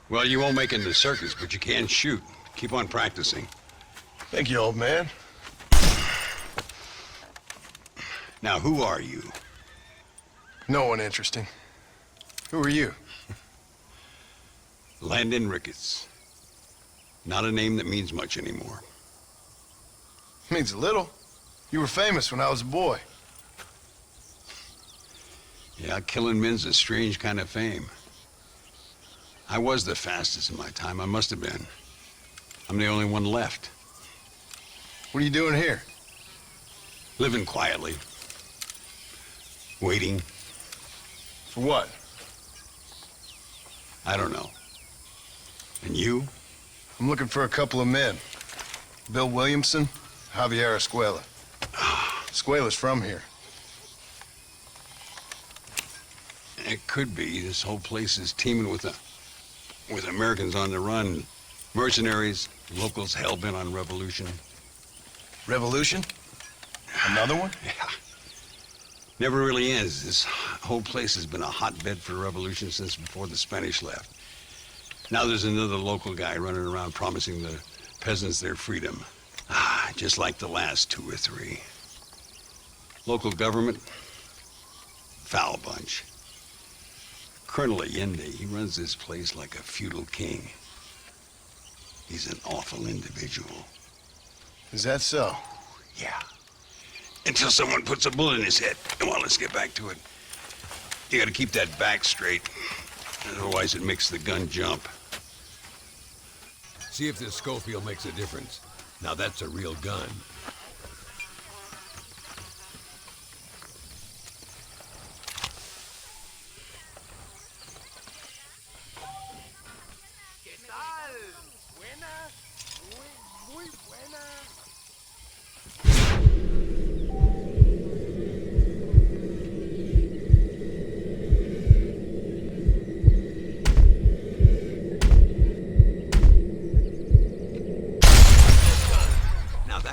Well, you won't make it in the circus, but you can shoot. Keep on practicing. Thank you, old man. Now, who are you? No one interesting. Who are you? Landon Ricketts. Not a name that means much anymore. Means a little. You were famous when I was a boy. Yeah, killing men's a strange kind of fame. I was the fastest in my time. I must have been. I'm the only one left. What are you doing here? Living quietly. Waiting. For what? I don't know. And you? I'm looking for a couple of men. Bill Williamson, Javier Escuela. Escuela's from here. It could be. This whole place is teeming with Americans on the run. Mercenaries, locals hell-bent on revolution. Revolution? Another one? Yeah. Never really ends. This whole place has been a hotbed for revolution since before the Spanish left. Now there's another local guy running around promising the peasants their freedom. Just like the last 2 or 3. Local government, foul bunch. Colonel Allende, he runs this place like a feudal king. He's an awful individual. Is that so? Yeah. Until someone puts a bullet in his head. Come on, let's get back to it. You gotta keep that back straight. Otherwise it makes the gun jump. See if this Schofield makes a difference. Now that's a real gun.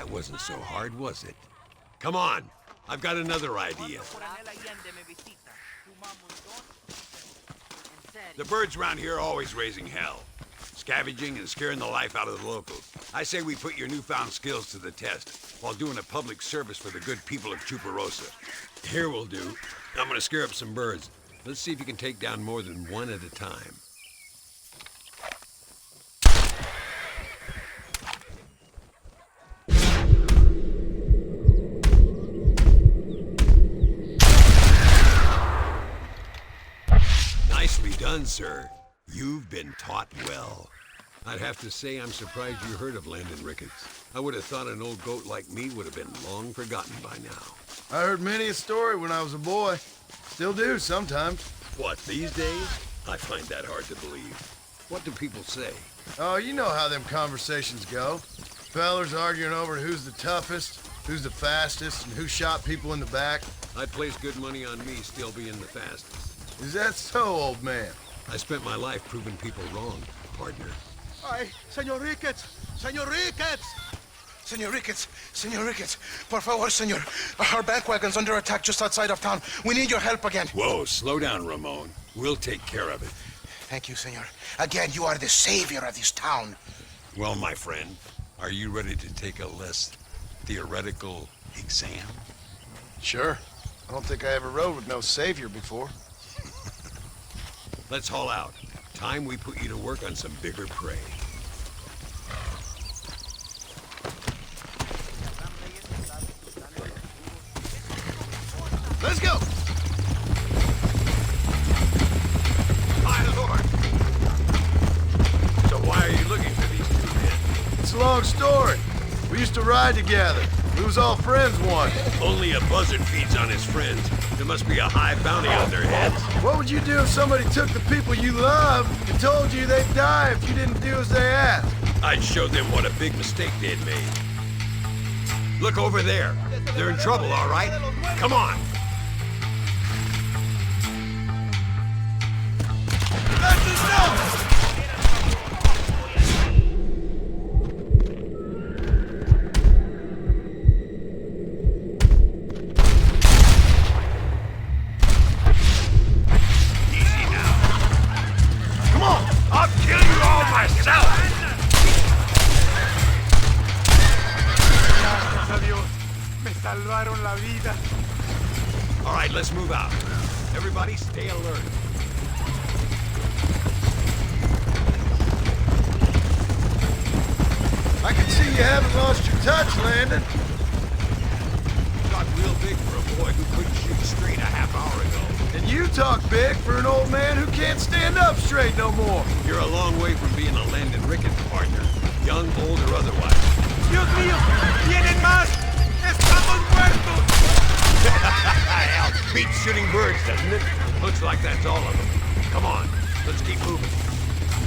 Wasn't so hard, was it? Come on, I've got another idea. The birds around here are always raising hell, scavenging and scaring the life out of the locals. I say we put your newfound skills to the test while doing a public service for the good people of Chuparosa. Here will do. I'm gonna scare up some birds. Let's see if you can take down more than one at a time. Nicely done, sir. You've been taught well. I'd have to say I'm surprised you heard of Landon Ricketts. I would have thought an old goat like me would have been long forgotten by now. I heard many a story when I was a boy. Still do sometimes. What, these days? I find that hard to believe. What do people say? Oh, you know how them conversations go. Fellers arguing over who's the toughest, who's the fastest, and who shot people in the back. I'd place good money on me still being the fastest. Is that so, old man? I spent my life proving people wrong, partner. Ay, Señor Ricketts! Señor Ricketts! Señor Ricketts! Señor Ricketts! Por favor, señor. Our bank wagon's under attack just outside of town. We need your help again. Whoa, slow down, Ramon. We'll take care of it. Thank you, señor. Again, you are the savior of this town. Well, my friend, are you ready to take a less theoretical exam? Sure. I don't think I ever rode with no savior before. Let's haul out. Time we put you to work on some bigger prey. Let's go! Fire over! So why are you looking for these 2 men? It's a long story. We used to ride together. We was all friends once. Only a buzzard feeds on his friends. There must be a high bounty on their heads. What would you do if somebody took the people you love and told you they'd die if you didn't do as they asked? I'd show them what a big mistake they'd made. Look over there. They're in trouble, all right? Come on! Let us know! I'll kill you! salvaron la vida. All right, let's move out. Everybody stay alert. I can see you haven't lost your touch, Landon. Got real big for a boy who couldn't shoot straight a half hour ago. And you talk big for an old man who can't stand up straight no more. You're a long way from being a Landon Ricketts partner, young, old, or otherwise. Dios mío, vienen más. Estamos muertos. Hell, beats shooting birds, doesn't it? Looks like that's all of them. Come on, let's keep moving.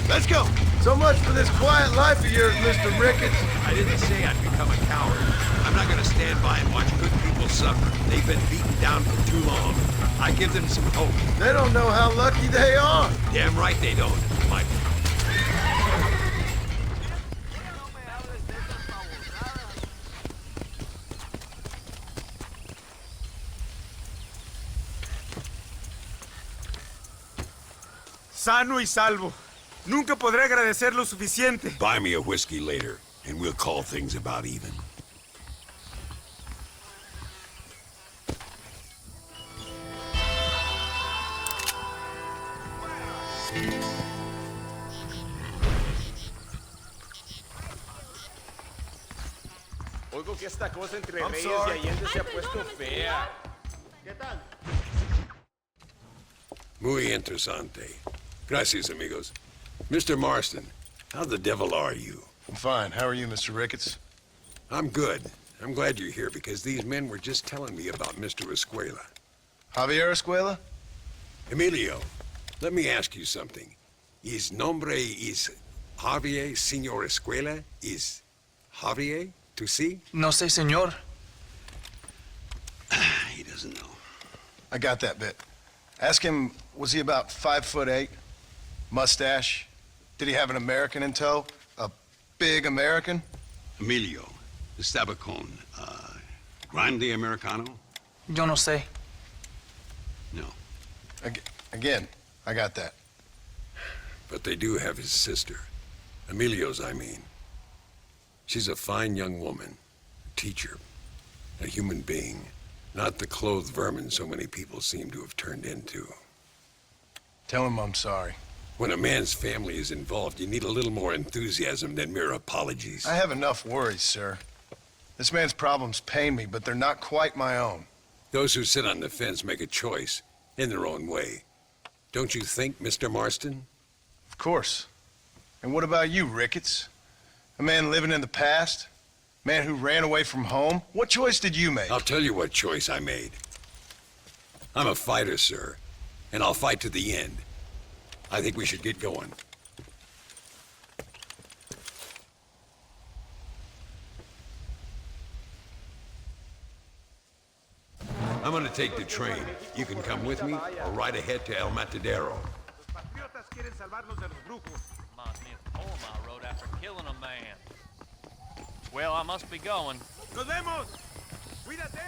Let's go. So much for this quiet life of yours, Mr. Ricketts. I didn't say I'd become a coward. I'm not gonna stand by and watch good people suffer. They've been beaten down for too long. I give them some hope. They don't know how lucky they are. Damn right they don't, Mike. Sano y salvo. Nunca podré agradecer lo suficiente. Buy me a whiskey later, and we'll call things about even. Oigo que esta cosa entre I'm Reyes sorry. y Allende se ha puesto fea. ¿Qué tal? Muy interesante. Gracias, amigos. Mr. Marston, how the devil are you? I'm fine. How are you, Mr. Ricketts? I'm good. I'm glad you're here because these men were just telling me about Mr. Escuela. Javier Escuela? Emilio, let me ask you something. His nombre is Javier Señor Escuela? Is Javier to see? No sé, señor. He doesn't know. I got that bit. Ask him, was he about 5'8"? Mustache? Did he have an American in tow? A big American? Emilio, the Stabacone, Grande Americano? Yo no sé. No. Again, I got that. But they do have his sister. Emilio's, I mean. She's a fine young woman, a teacher, a human being, not the clothed vermin so many people seem to have turned into. Tell him I'm sorry. When a man's family is involved, you need a little more enthusiasm than mere apologies. I have enough worries, sir. This man's problems pain me, but they're not quite my own. Those who sit on the fence make a choice, in their own way. Don't you think, Mr. Marston? Of course. And what about you, Ricketts? A man living in the past? Man who ran away from home? What choice did you make? I'll tell you what choice I made. I'm a fighter, sir, and I'll fight to the end. I think we should get going. I'm gonna take the train. You can come with me or ride ahead to El Matadero. Los patriotas quieren salvarnos de los brujos. Reminds me of the poem I wrote after killing a man. Well, I must be going. ¡Nos vemos! ¡Cuídate!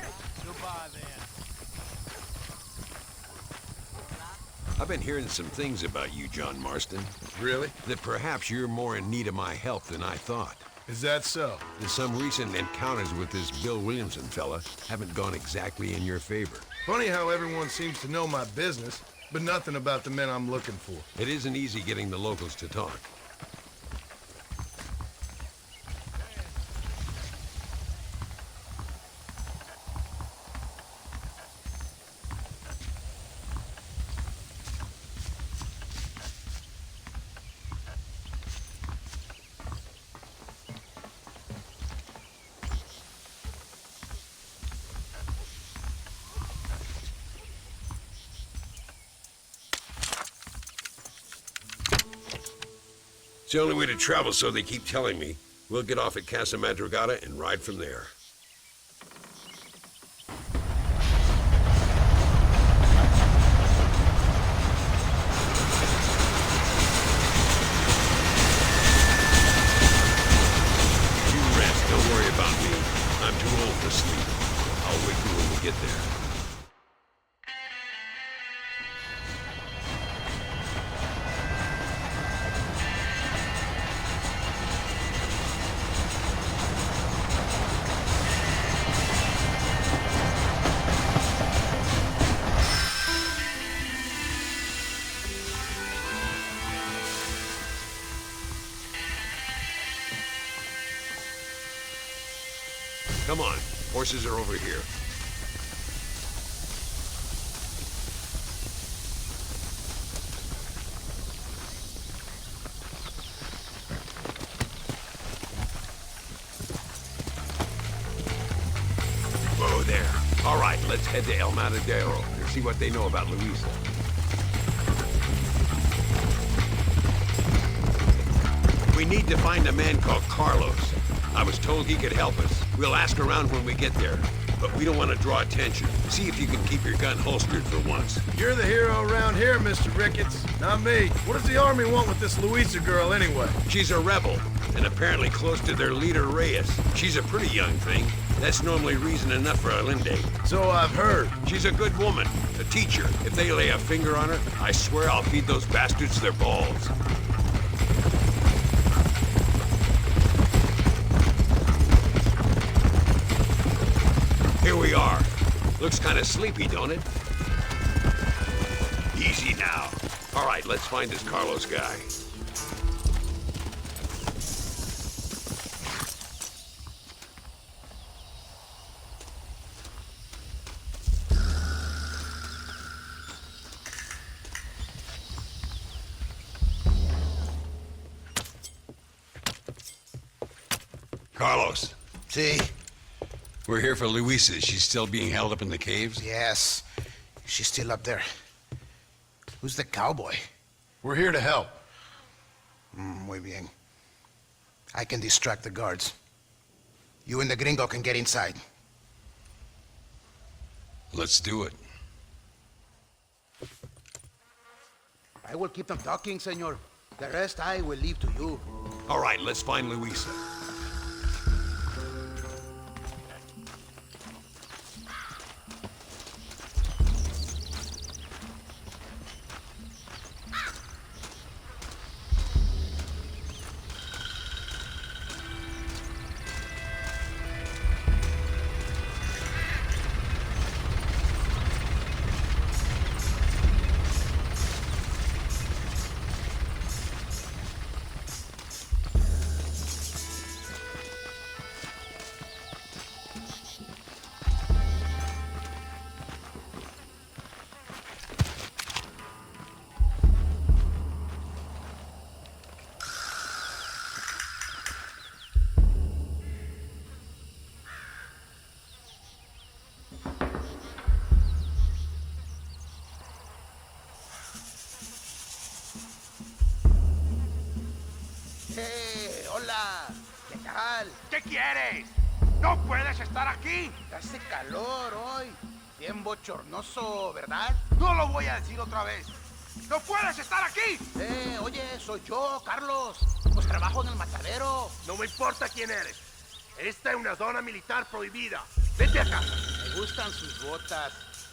Goodbye, then. I've been hearing some things about you, John Marston. Really? That perhaps you're more in need of my help than I thought. Is that so? That some recent encounters with this Bill Williamson fella haven't gone exactly in your favor. Funny how everyone seems to know my business, but nothing about the men I'm looking for. It isn't easy getting the locals to talk. It's the only way to travel, so they keep telling me. We'll get off at Casa Madrugada and ride from there. You rest, don't worry about me. I'm too old to sleep. I'll wake you when we get there. Come on, horses are over here. Whoa there. All right, let's head to El Matadero and see what they know about Luisa. We need to find a man called Carlos. I was told he could help us. We'll ask around when we get there, but we don't want to draw attention. See if you can keep your gun holstered for once. You're the hero around here, Mr. Ricketts, not me. What does the army want with this Luisa girl anyway? She's a rebel, and apparently close to their leader, Reyes. She's a pretty young thing. That's normally reason enough for a Linde. So I've heard. She's a good woman, a teacher. If they lay a finger on her, I swear I'll feed those bastards their balls. Here we are. Looks kind of sleepy, don't it? Easy now. All right, let's find this Carlos guy. Carlos. See? We're here for Luisa. She's still being held up in the caves? Yes. She's still up there. Who's the cowboy? We're here to help. Muy bien. I can distract the guards. You and the Gringo can get inside. Let's do it. I will keep them talking, senor. The rest I will leave to you. All right, let's find Luisa. Hola. ¿Qué tal? ¿Qué quieres? ¡No puedes estar aquí! Hace calor hoy. Bien bochornoso, ¿verdad? No lo voy a decir otra vez. ¡No puedes estar aquí! Oye, soy yo, Carlos. Pues trabajo en el matadero. No me importa quién eres. Esta es una zona militar prohibida. Vete a casa. Me gustan sus botas.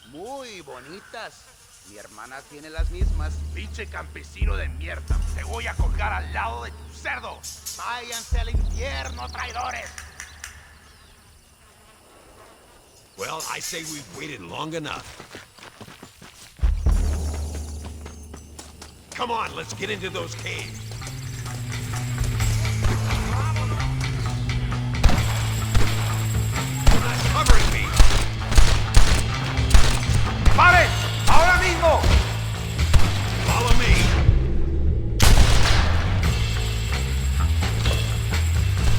Muy bonitas. Mi hermana tiene las mismas. Pinche campesino de mierda. Te voy a colgar al lado de tu cerdo. Váyanse al infierno, traidores. Well, I say we've waited long enough. Come on, let's get into those caves. Covering me. ¡Pare! ¡Ahora mismo! Follow me.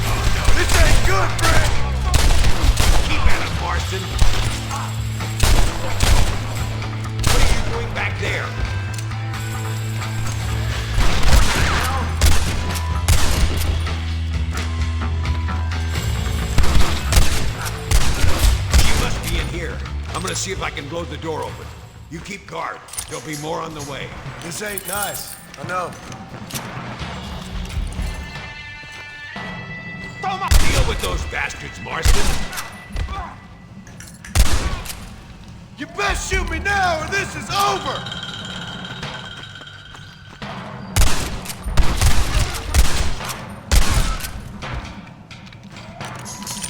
Oh no, this ain't good, Brett! Keep at it, Marston. What are you doing back there? She must be in here. I'm gonna see if I can blow the door open. You keep guard. There'll be more on the way. This ain't nice. I know. Deal with those bastards, Marston. You best shoot me now or this is over!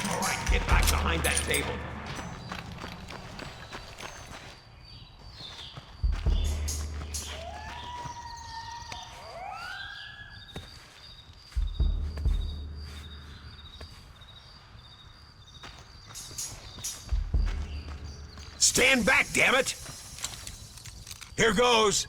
All right, get back behind that table. Stand back, damn it! Here goes.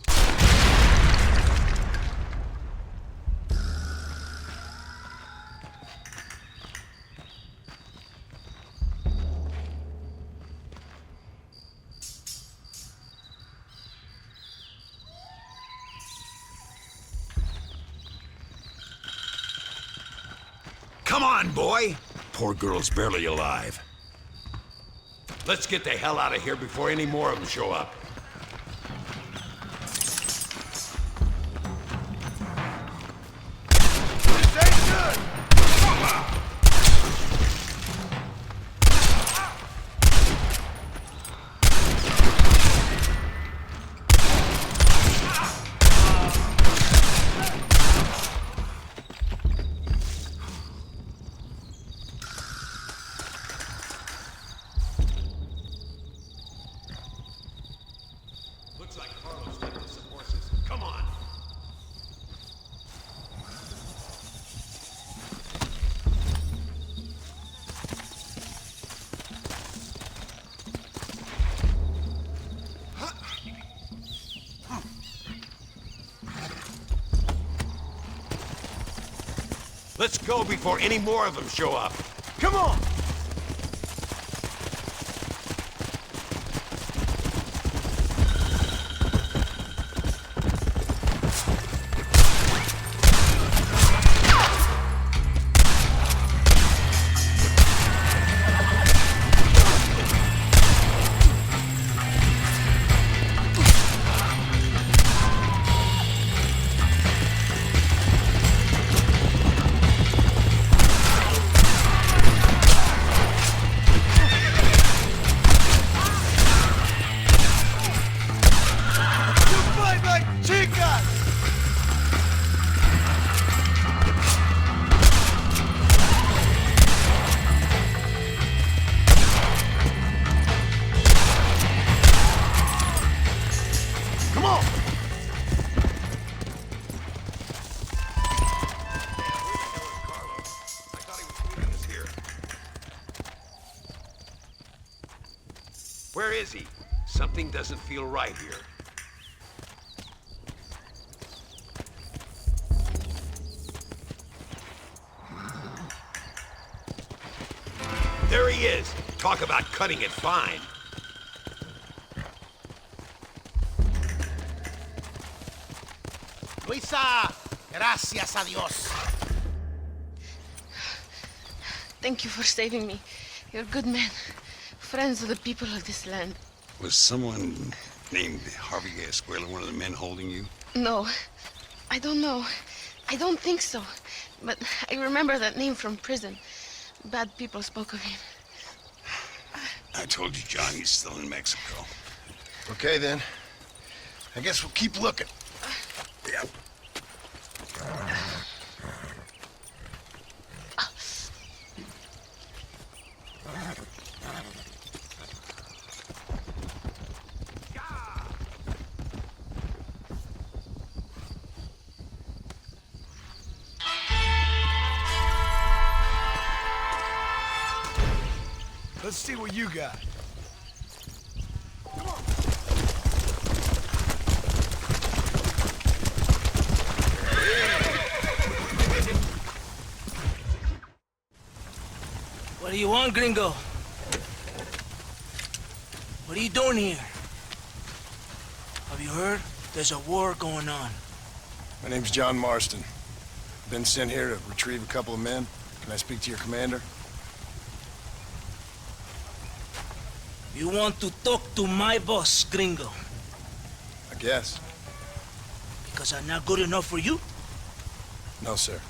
Come on, boy! Poor girl's barely alive. Let's get the hell out of here before any more of them show up. This ain't good! Looks like Carlos left us some horses. Come on! Let's go before any more of them show up. Come on! Where is he? Something doesn't feel right here. There he is. Talk about cutting it fine. Luisa, gracias a Dios. Thank you for saving me. You're good men. Friends of the people of this land. Was someone named Harvey Escuela one of the men holding you? No, I don't know. I don't think so. But I remember that name from prison. Bad people spoke of him. I told you, John, he's still in Mexico. Okay, then. I guess we'll keep looking. Yeah. Let's see what you got. What do you want, Gringo? What are you doing here? Have you heard? There's a war going on. My name's John Marston. Been sent here to retrieve a couple of men. Can I speak to your commander? You want to talk to my boss, Gringo? I guess. Because I'm not good enough for you? No, sir.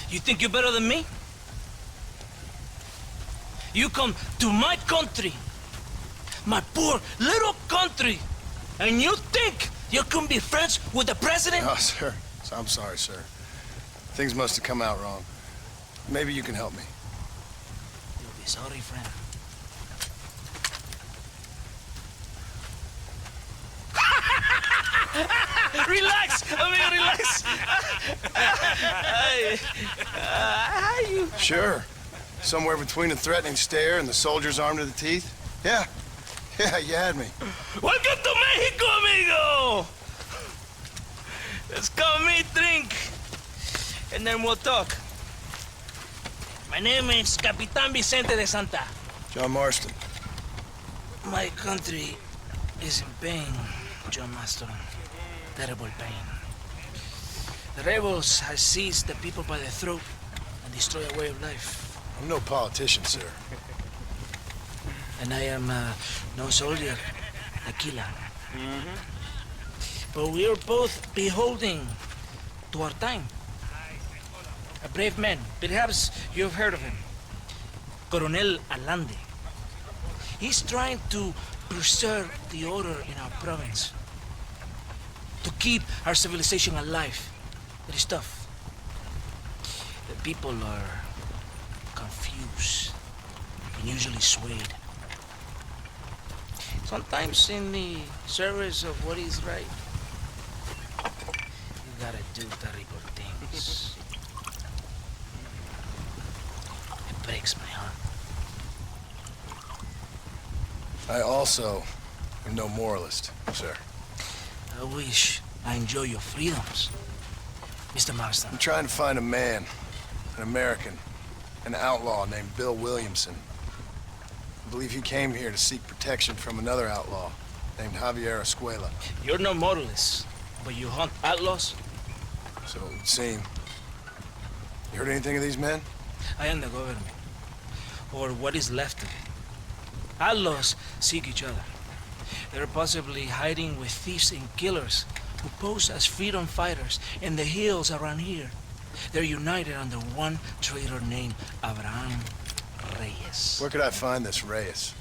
You think you're better than me? You come to my country, my poor little country, and you think you can be friends with the president? No, sir. I'm sorry, sir. Things must have come out wrong. Maybe you can help me. You'll be sorry, friend. Relax! Amigo, relax! Sure. Somewhere between a threatening stare and the soldier's armed to the teeth? Yeah, Yeah, you had me. Welcome to Mexico, amigo! Let's come meet, drink, and then we'll talk. My name is Capitan Vicente de Santa. John Marston. My country is in pain, John Marston. Terrible pain. The rebels have seized the people by the throat and destroyed a way of life. I'm no politician, sir. And I am no soldier, a killer. But we are both beholding to our time. A brave man, perhaps you've heard of him. Coronel Allende. He's trying to preserve the order in our province. To keep our civilization alive. It is tough. The people are confused and usually swayed. Sometimes in the service of what is right, you gotta do terrible things. It breaks my heart. I also am no moralist, sir. I wish I enjoy your freedoms, Mr. Marston. I'm trying to find a man, an American, an outlaw named Bill Williamson. I believe he came here to seek protection from another outlaw named Javier Escuela. You're no moralist, but you hunt outlaws? So it would seem. You heard anything of these men? I am the government, or what is left of it. Outlaws seek each other. They're possibly hiding with thieves and killers who pose as freedom fighters in the hills around here. They're united under one traitor named Abraham Reyes. Where could I find this Reyes?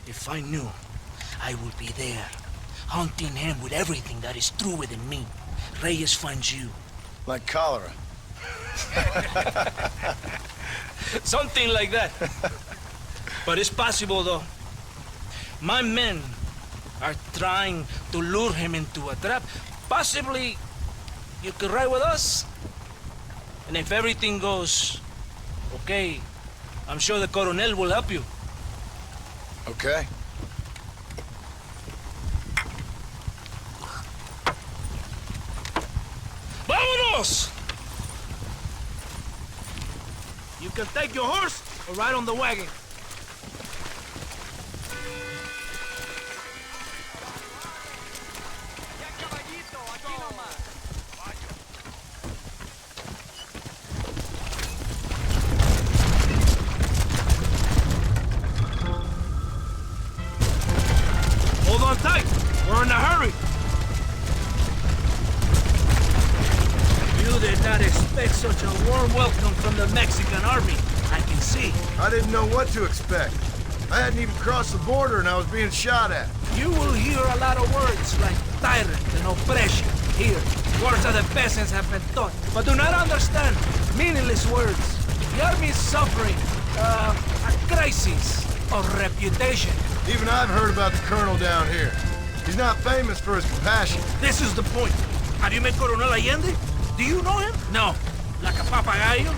If I knew, I would be there, hunting him with everything that is true within me. Reyes finds you. Like cholera. Something like that. But it's possible, though. My men are trying to lure him into a trap. Possibly, you could ride with us. And if everything goes okay, I'm sure the Coronel will help you. Okay. Vámonos! You can take your horse or ride on the wagon. Hold on tight. We're in a hurry. You did not expect such a warm welcome from the Mexican army. I can see. I didn't know what to expect. I hadn't even crossed the border and I was being shot at. You will hear a lot of words like tyrant and oppression here. Words that the peasants have been taught, but do not understand. Meaningless words. The army is suffering a crisis of reputation. Even I've heard about the colonel down here. He's not famous for his compassion. This is the point. Have you met Coronel Allende? Do you know him? No. Like a papagayo?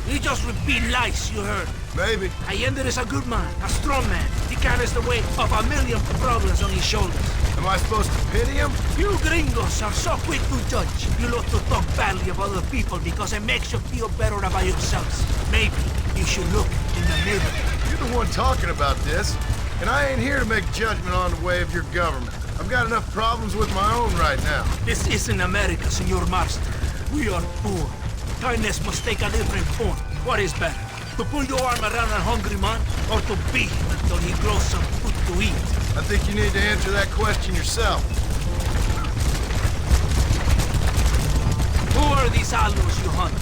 He just repeat lies you heard. Maybe. Allende is a good man, a strong man. He carries the weight of a million problems on his shoulders. Am I supposed to pity him? You gringos are so quick to judge. You love to talk badly about other people because it makes you feel better about yourselves. Maybe you should look in the mirror. You're the one talking about this, and I ain't here to make judgment on the way of your government. I've got enough problems with my own right now. This isn't America, Senor Marston. We are poor. Kindness must take a different form. What is better? To put your arm around a hungry man, or to beat him until he grows some food to eat? I think you need to answer that question yourself. Who are these outlaws you hunt?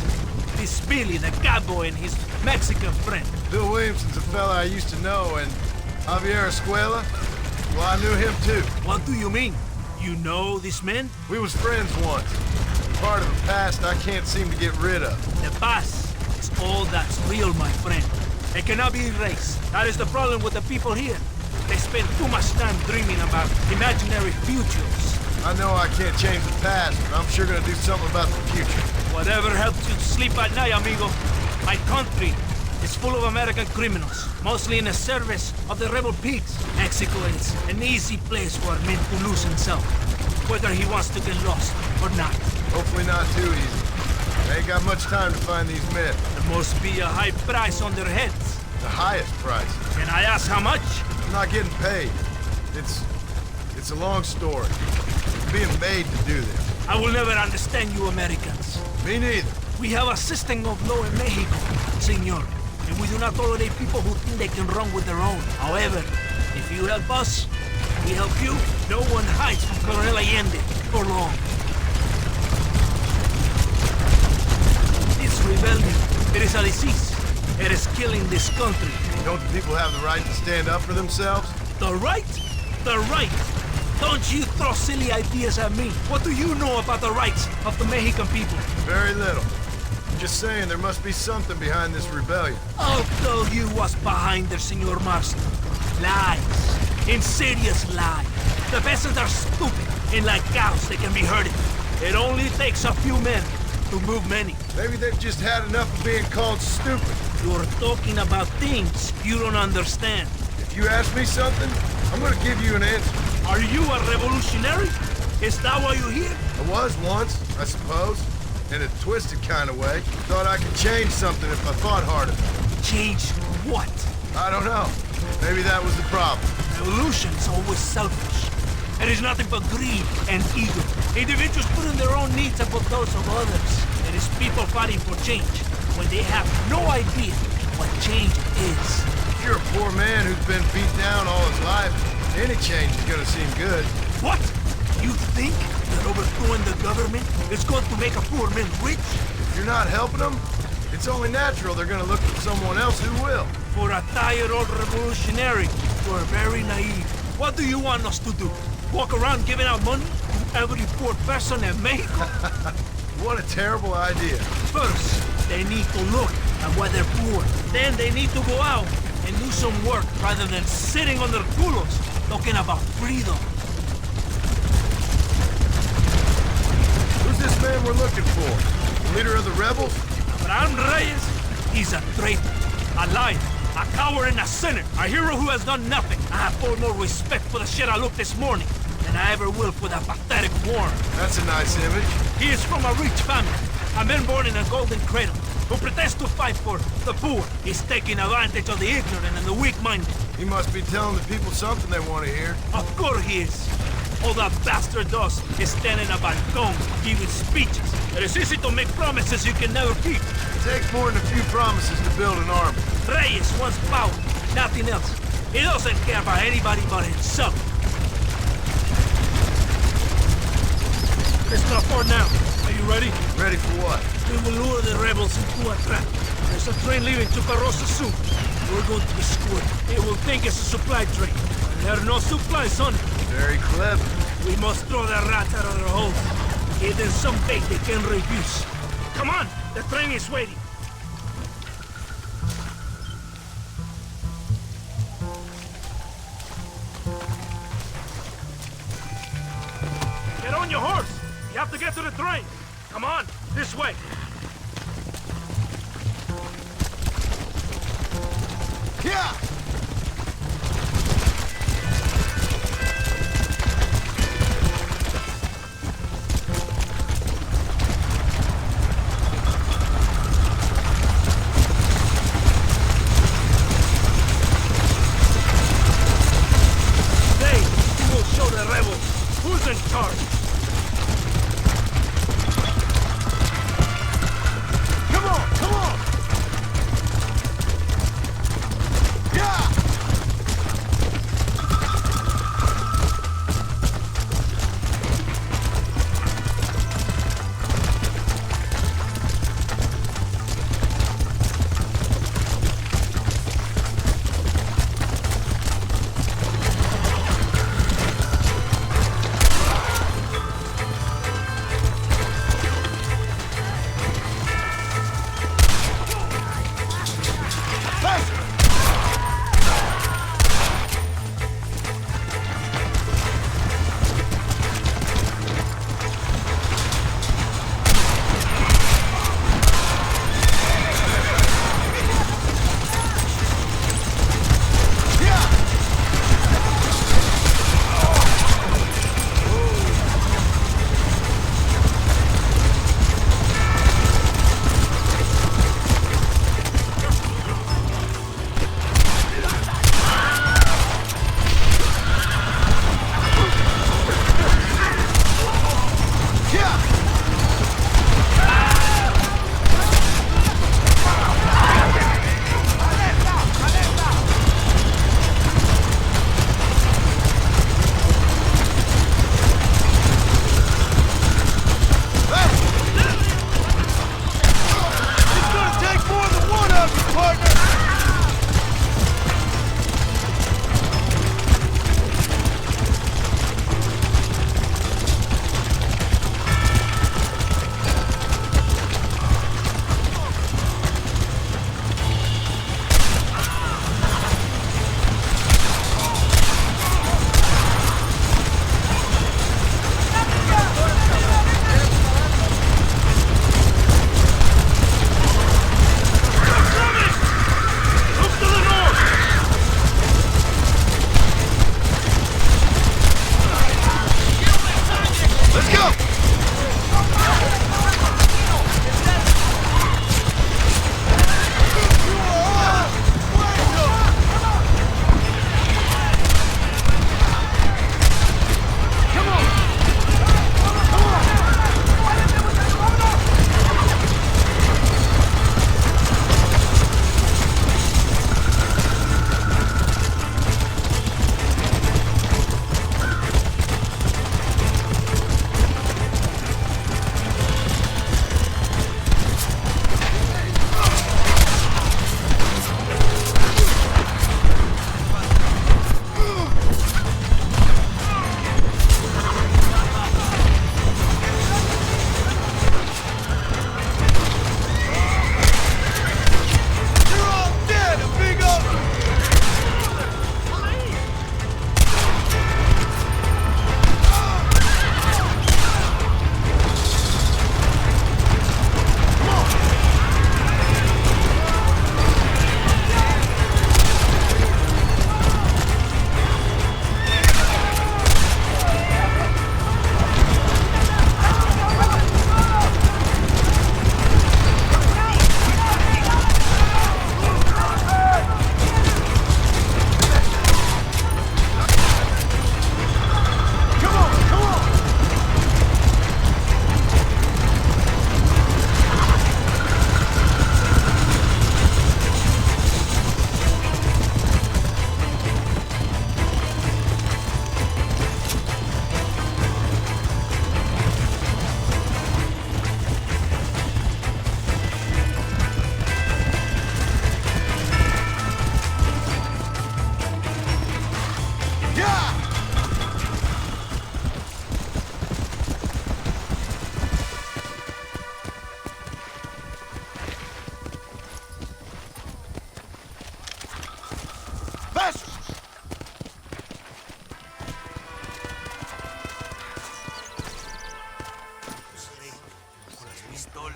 This Billy, the cowboy, and his Mexican friend. Bill Williamson's a fella I used to know, and Javier Escuela, well, I knew him too. What do you mean? You know these men? We was friends once. Part of the past I can't seem to get rid of. The past is all that's real, my friend. It cannot be erased. That is the problem with the people here. They spend too much time dreaming about imaginary futures. I know I can't change the past, but I'm sure gonna do something about the future. Whatever helps you sleep at night, amigo. My country is full of American criminals, mostly in the service of the rebel pigs. Mexico is an easy place for a man to lose himself, whether he wants to get lost or not. Hopefully not too easy. I ain't got much time to find these men. There must be a high price on their heads. The highest price. Can I ask how much? I'm not getting paid. It's a long story. I'm being made to do this. I will never understand you Americans. Me neither. We have a system of law in Mexico, senor, and we do not tolerate people who think they can run with their own. However, if you help us, we help you. No one hides from Colonel Allende for long. This rebellion, it is a disease. It is killing this country. Don't the people have the right to stand up for themselves? The right? The right! Don't you throw silly ideas at me. What do you know about the rights of the Mexican people? Very little. I'm just saying there must be something behind this rebellion. I'll tell you what's behind there, Senor Marston. Lies. Insidious lies. The peasants are stupid, and like cows, they can be herded. It only takes a few men to move many. Maybe they've just had enough of being called stupid. You're talking about things you don't understand. If you ask me something, I'm gonna give you an answer. Are you a revolutionary? Is that why you're here? I was once, I suppose. In a twisted kind of way. Thought I could change something if I thought hard enough. Change what? I don't know. Maybe that was the problem. Revolution's always selfish. It is nothing but greed and ego. Individuals putting their own needs above those of others. It is people fighting for change when they have no idea what change is. If you're a poor man who's been beat down all his life, any change is gonna seem good. What? You think that overthrowing the government is going to make a poor man rich? If you're not helping them, it's only natural they're gonna look for someone else who will. For a tired old revolutionary, you are very naive. What do you want us to do? Walk around giving out money to every poor person in Mexico? What a terrible idea. First, they need to look at why they're poor. Then they need to go out and do some work rather than sitting on their culos talking about freedom. Who's this man we're looking for? The leader of the rebels? Abraham Reyes, he's a traitor, a liar, a coward and a sinner, a hero who has done nothing. I have far more respect for the shit I looked this morning than I ever will for that pathetic worm. That's a nice image. He is from a rich family, a man born in a golden cradle, who pretends to fight for the poor. He's taking advantage of the ignorant and the weak-minded. He must be telling the people something they want to hear. Of course he is. All that bastard does is stand in a balcón giving speeches. It is easy to make promises you can never keep. It takes more than a few promises to build an army. Reyes wants power, nothing else. He doesn't care about anybody but himself. Let's go for now. Are you ready? Ready for what? We will lure the rebels into a trap. There's a train leaving to Parowzo soon. We're going to be squared. It will think it's a supply train. There are no supplies on it. Very clever. We must throw the rats out of their holes. Give them some bait they can refuse. Come on! The train is waiting. Get on your horse! You have to get to the train! Come on! This way! Yeah!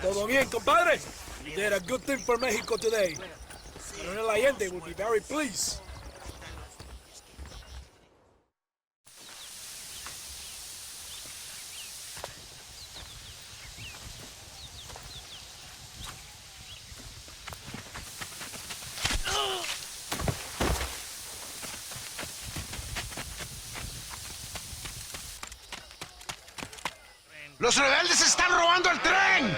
Todo bien, compadre? You did a good thing for Mexico today. Coronel Allende will be very pleased. ¡Los rebeldes están robando el tren!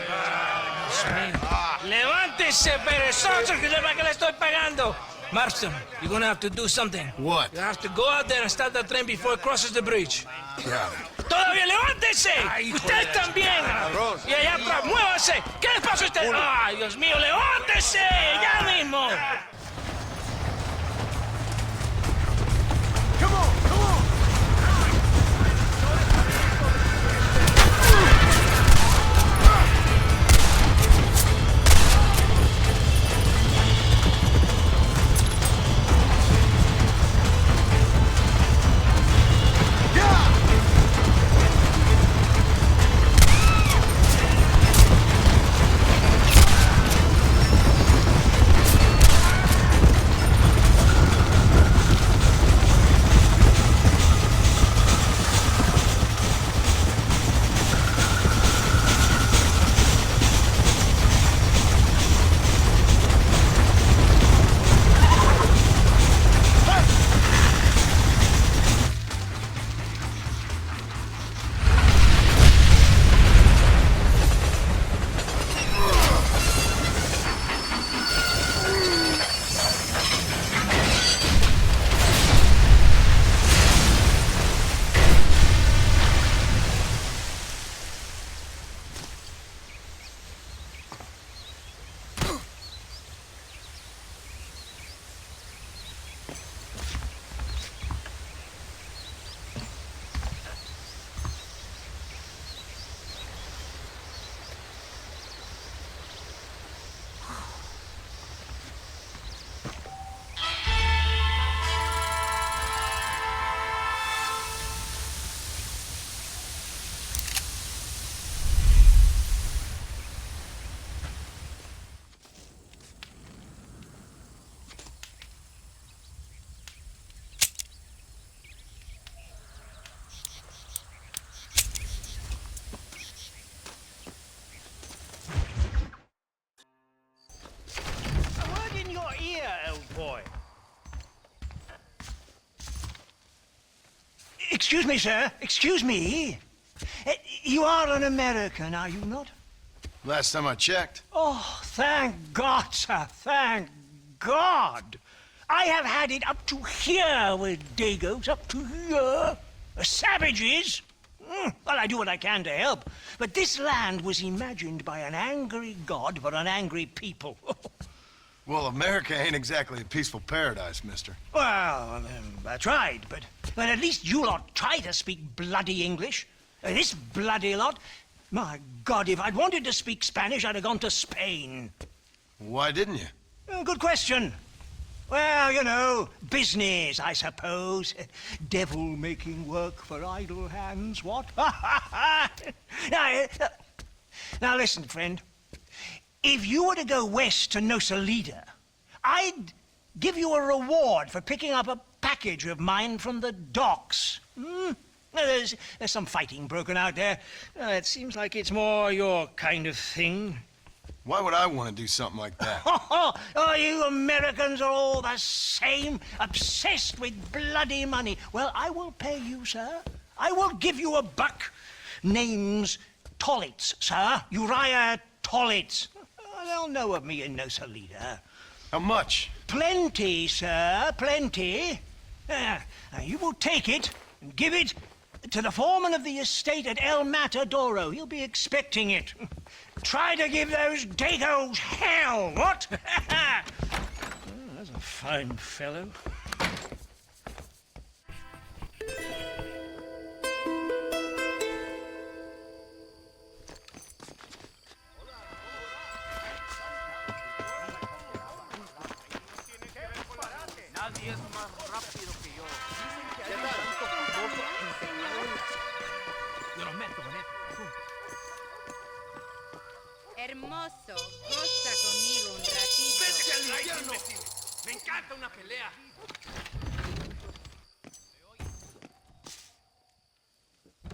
Levántese, perezosos, que sepa que le estoy pagando. Marston, you're gonna have to do something. What? You have to go out there and start the train before it crosses the bridge. Yeah. ¡Todavía levántese! ¡Usted también! Y allá atrás, muévase. ¿Qué le pasa a usted? ¡Ay, Dios mío, levántese! ¡Ya mismo! Excuse me, sir. Excuse me. You are an American, are you not? Last time I checked. Oh, thank God, sir. Thank God. I have had it up to here with Dagos, up to here. Savages. Well, I do what I can to help. But this land was imagined by an angry God for an angry people. Well, America ain't exactly a peaceful paradise, mister. Well, I tried, but at least you lot try to speak bloody English. This bloody lot, my God, if I'd wanted to speak Spanish, I'd have gone to Spain. Why didn't you? Good question. Well, you know, business, I suppose. Devil making work for idle hands, what? Now, listen, friend. If you were to go west to Nosalida, I'd give you a reward for picking up a package of mine from the docks. There's some fighting broken out there. It seems like it's more your kind of thing. Why would I want to do something like that? Oh, you Americans are all the same, obsessed with bloody money. Well, I will pay you, sir. I will give you a buck. Name's Tollitz, sir. Uriah Tollitz. They'll know of me in Nosalida. How much? Plenty, sir, plenty. You will take it and give it to the foreman of the estate at El Matadoro. He'll be expecting it. Try to give those Dagos hell, what? That's a fine fellow. Hermoso, goza conmigo un ratito. ¡Vete al infierno! ¡Me encanta una pelea!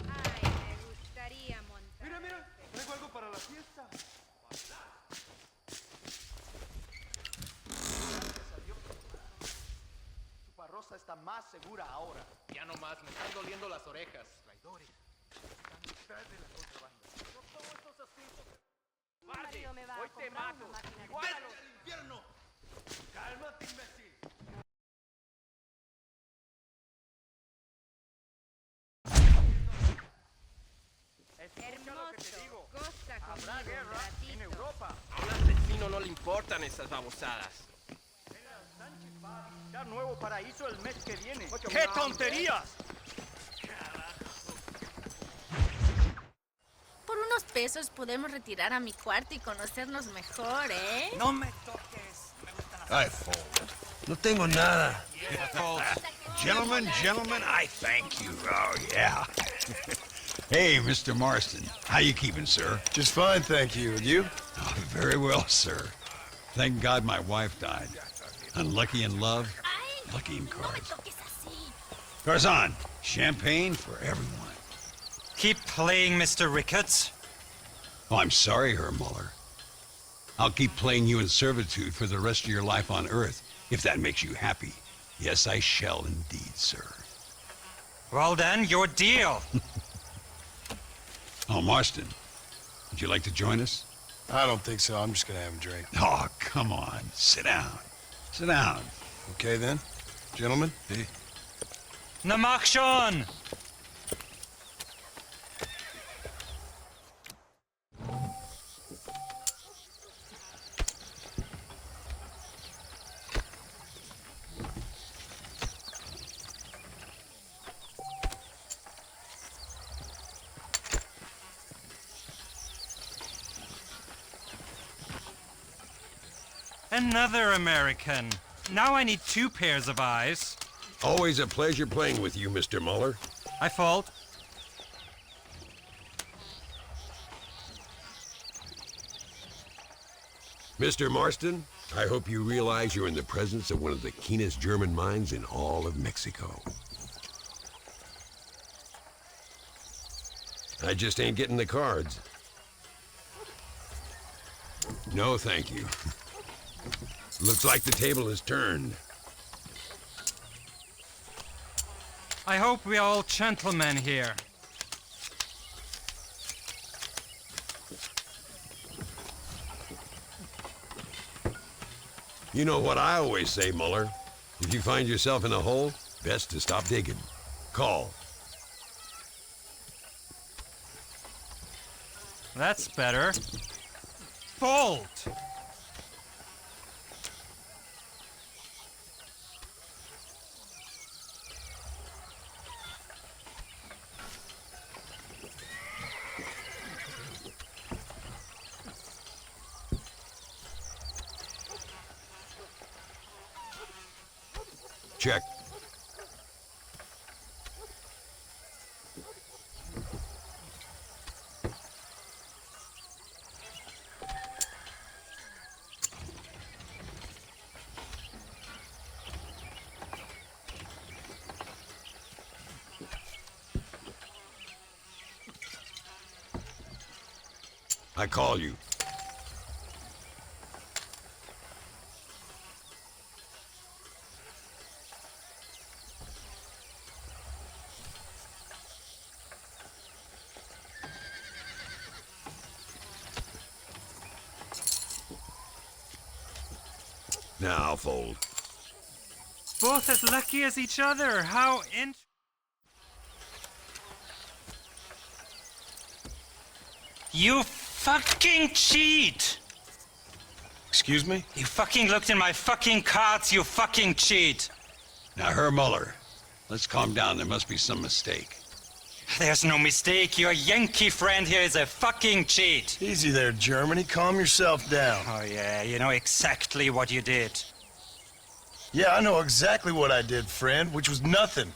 Ay, me gustaría montar. Mira, mira, traigo algo para la fiesta. Tu Parrosa está más segura ahora. Ya no más, me están doliendo las orejas. Traidores. Están detrás de la contrabanda. No todos estos asuntos. ¡Guarde! ¡Hoy te mato! ¡Igualalo! ¡Vete al infierno! ¡Cálmate, imbécil! Escucha lo que te digo. Goza Habrá conmigo un guerra en ratito. Europa. A un asesino no le importan esas babosadas. Ya nuevo paraíso el mes que viene. ¡Qué tonterías! Por unos pesos podemos retirar a mi cuarto y conocernos mejor, ¿eh? No me toques. Me gustan las... Ay, Fold. No tengo nada. Gentlemen, I thank you. Oh, yeah. Hey, Mr. Marston. How you keeping, sir? Just fine, thank you. And you? Oh, very well, sir. Thank God my wife died. Unlucky in love, lucky in cards. Garzon, champagne for everyone. Keep playing, Mr. Ricketts. Oh, I'm sorry, Herr Muller. I'll keep playing you in servitude for the rest of your life on Earth, if that makes you happy. Yes, I shall indeed, sir. Well then, your deal. Oh, Marston, would you like to join us? I don't think so. I'm just gonna have a drink. Oh, come on. Sit down. Sit down. Okay, then. Gentlemen? Na mach schon! Another American. Now I need 2 pairs of eyes. Always a pleasure playing with you, Mr. Muller. I fault. Mr. Marston, I hope you realize you're in the presence of one of the keenest German minds in all of Mexico. I just ain't getting the cards. No, thank you. Looks like the table has turned. I hope we are all gentlemen here. You know what I always say, Muller? If you find yourself in a hole, best to stop digging. Call. That's better. Bolt! Check. I call you. Now I'll fold. Both as lucky as each other. How You fucking cheat! Excuse me? You fucking looked in my fucking cards, you fucking cheat! Now, Herr Muller, let's calm down. There must be some mistake. There's no mistake. Your Yankee friend here is a fucking cheat. Easy there, Germany. Calm yourself down. Oh, yeah, you know exactly what you did. Yeah, I know exactly what I did, friend, which was nothing.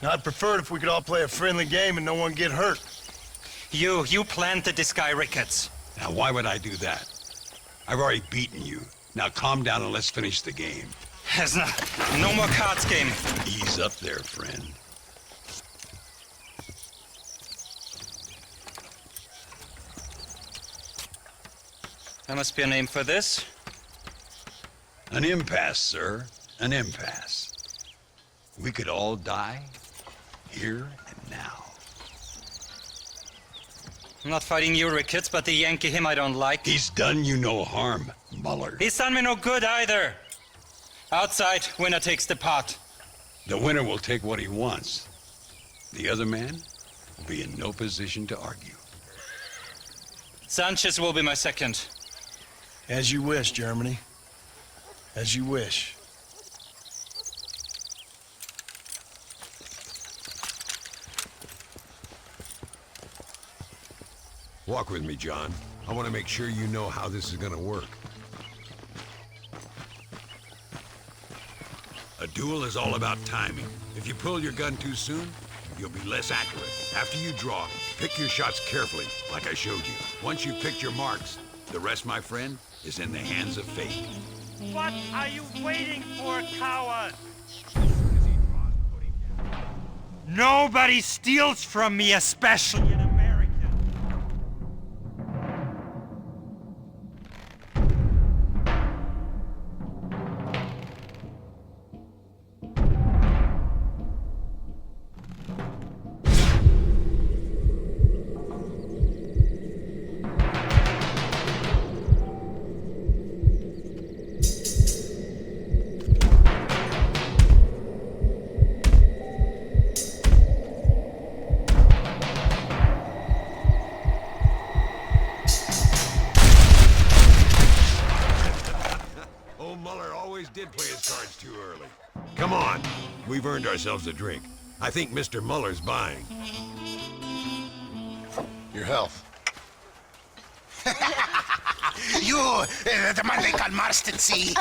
Now, I'd prefer it if we could all play a friendly game and no one get hurt. You planted this guy, Ricketts. Now, why would I do that? I've already beaten you. Now calm down and let's finish the game. There's no more cards game. Ease up there, friend. There must be a name for this. An impasse, sir. An impasse. We could all die, here and now. I'm not fighting you, Ricketts, but the Yankee him I don't like. He's done you no harm, Muller. He's done me no good either. Outside, winner takes the pot. The winner will take what he wants. The other man will be in no position to argue. Sanchez will be my second. As you wish, Germany. As you wish. Walk with me, John. I want to make sure you know how this is gonna work. A duel is all about timing. If you pull your gun too soon, you'll be less accurate. After you draw, pick your shots carefully, like I showed you. Once you've picked your marks, the rest, my friend, is in the hands of fate. What are you waiting for, coward? Nobody steals from me, especially an American. Come on, we've earned ourselves a drink. I think Mr. Muller's buying. Your health. You, the man they call Marston, see?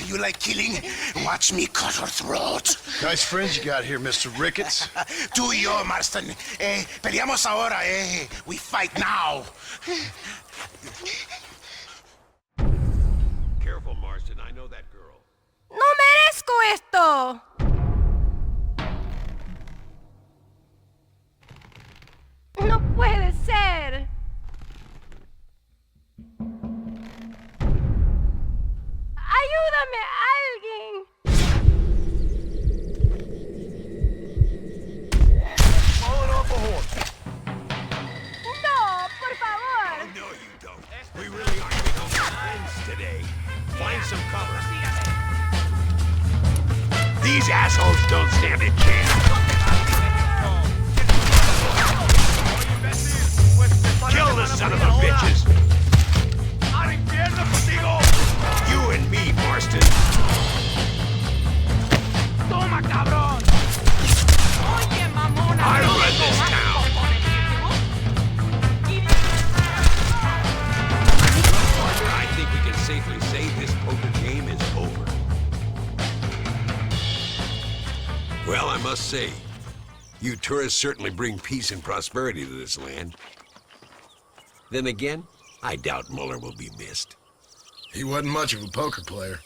You like killing? Watch me cut her throat. Nice friends you got here, Mr. Ricketts. Tú y yo, Marston. Peleamos ahora, We fight now. Careful, Marston. I know that girl. ¡No merezco esto! ¡No puede ser! ¡Ayúdame, alguien! Falling off a horse. ¡No, por favor! Oh, no, you don't. We really aren't becoming friends today. Find some cover. These assholes don't stand a chance. Kill the son of a bitches! You and me, Marston. Toma, cabrón! Oye, mamona! I run this town. I think we can safely say this poker game is over. Well, I must say, you tourists certainly bring peace and prosperity to this land. Then again, I doubt Muller will be missed. He wasn't much of a poker player.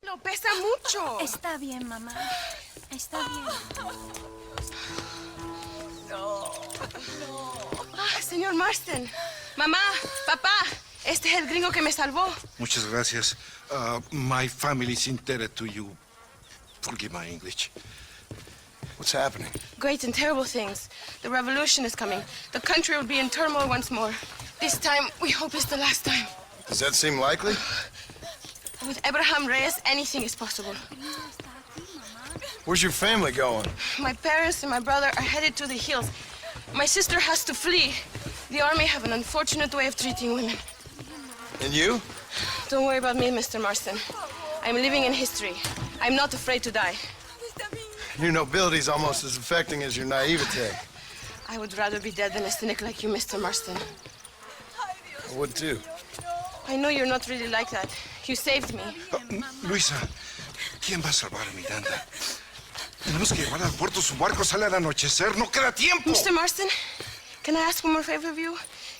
Lo pesa mucho. Está bien, mamá. Está bien. Señor Marston. Mamá, papá, este es el gringo que me salvó. Muchas gracias. My family's indebted to you. Forgive my English. What's happening? Great and terrible things. The revolution is coming. The country will be in turmoil once more. This time, we hope it's the last time. Does that seem likely? With Abraham Reyes, anything is possible. Where's your family going? My parents and my brother are headed to the hills. My sister has to flee. The army have an unfortunate way of treating women. And you? Don't worry about me, Mr. Marston. I'm living in history. I'm not afraid to die. Your nobility's almost as affecting as your naivete. I would rather be dead than a cynic like you, Mr. Marston. I would too. I know you're not really like that. You saved me. Luisa, ¿quién va a salvar a Miranda? Tenemos que llevar al puerto. Su barco sale al anochecer. No queda tiempo. Mr. Marston, can I ask one more favor of you?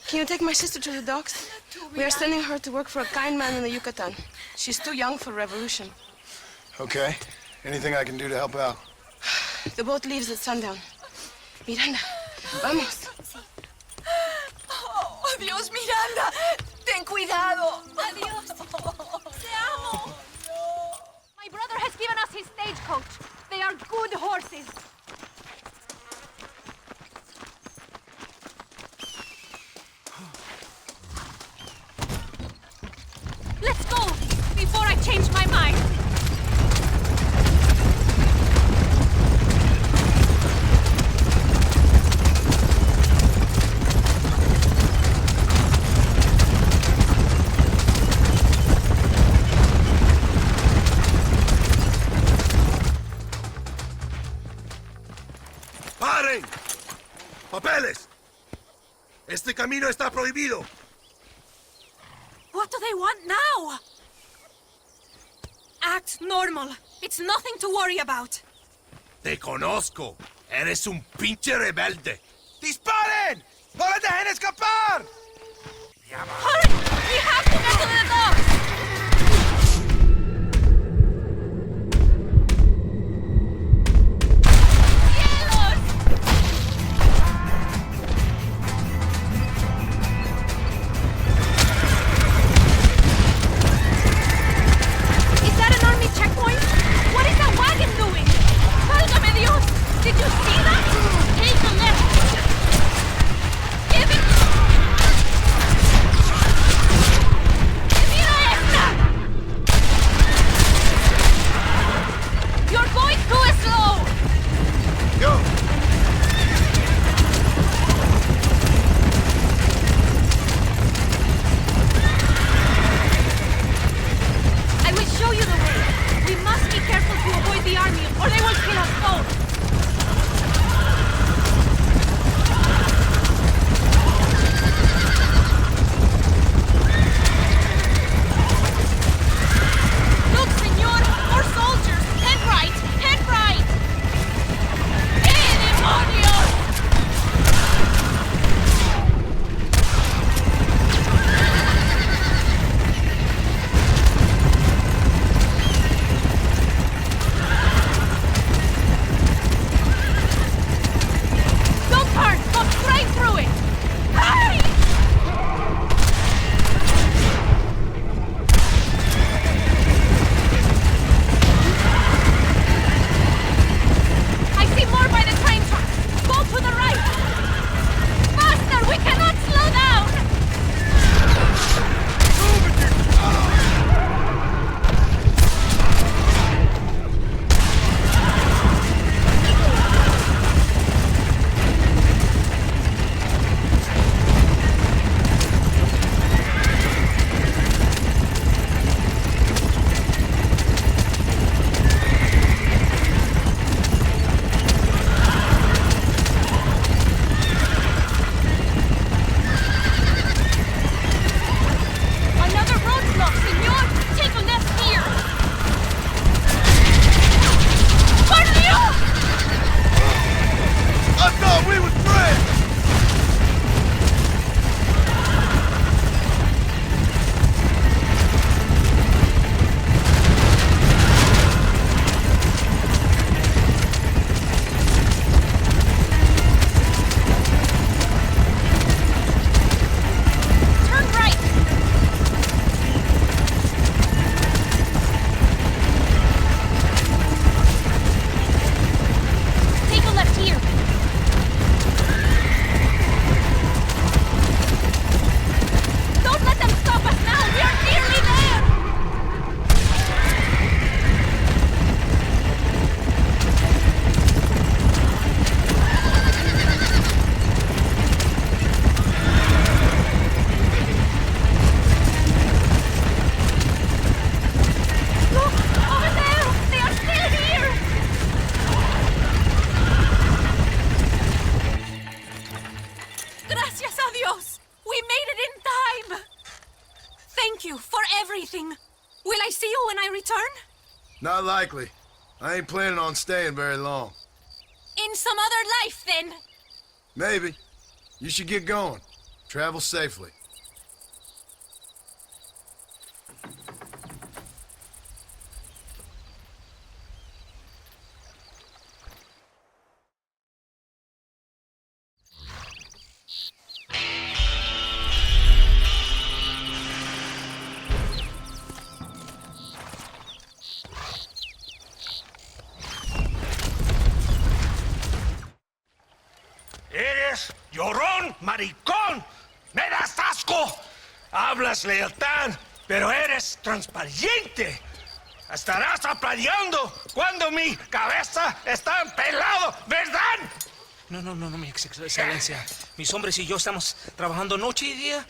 Can you take my sister to the docks? We are sending her to work for a kind man in the Yucatan. She's too young for revolution. Okay. Anything I can do to help out? The boat leaves at sundown. Miranda, vamos. Oh, adiós, Miranda. Ten cuidado. Adiós. Te amo. My brother has given us his stagecoach. They are good horses. Let's go before I change my mind. ¡Paren! ¡Papeles! Este camino está prohibido. What do they want now? Act normal. It's nothing to worry about. Te conozco. Eres un pinche rebelde. ¡Disparen! ¡No les dejen escapar! Hurry! We have to get to the docks! Did you see that? Take a left. Give it. Mira eso. Not likely. I ain't planning on staying very long. In some other life, then. Maybe. You should get going. Travel safely. Eres llorón, maricón. Me das asco. Hablas lealtad, pero eres transparente. Estarás aplaudiendo cuando mi cabeza está pelado, ¿verdad? No, mi excelencia. Mis hombres y yo estamos trabajando noche y día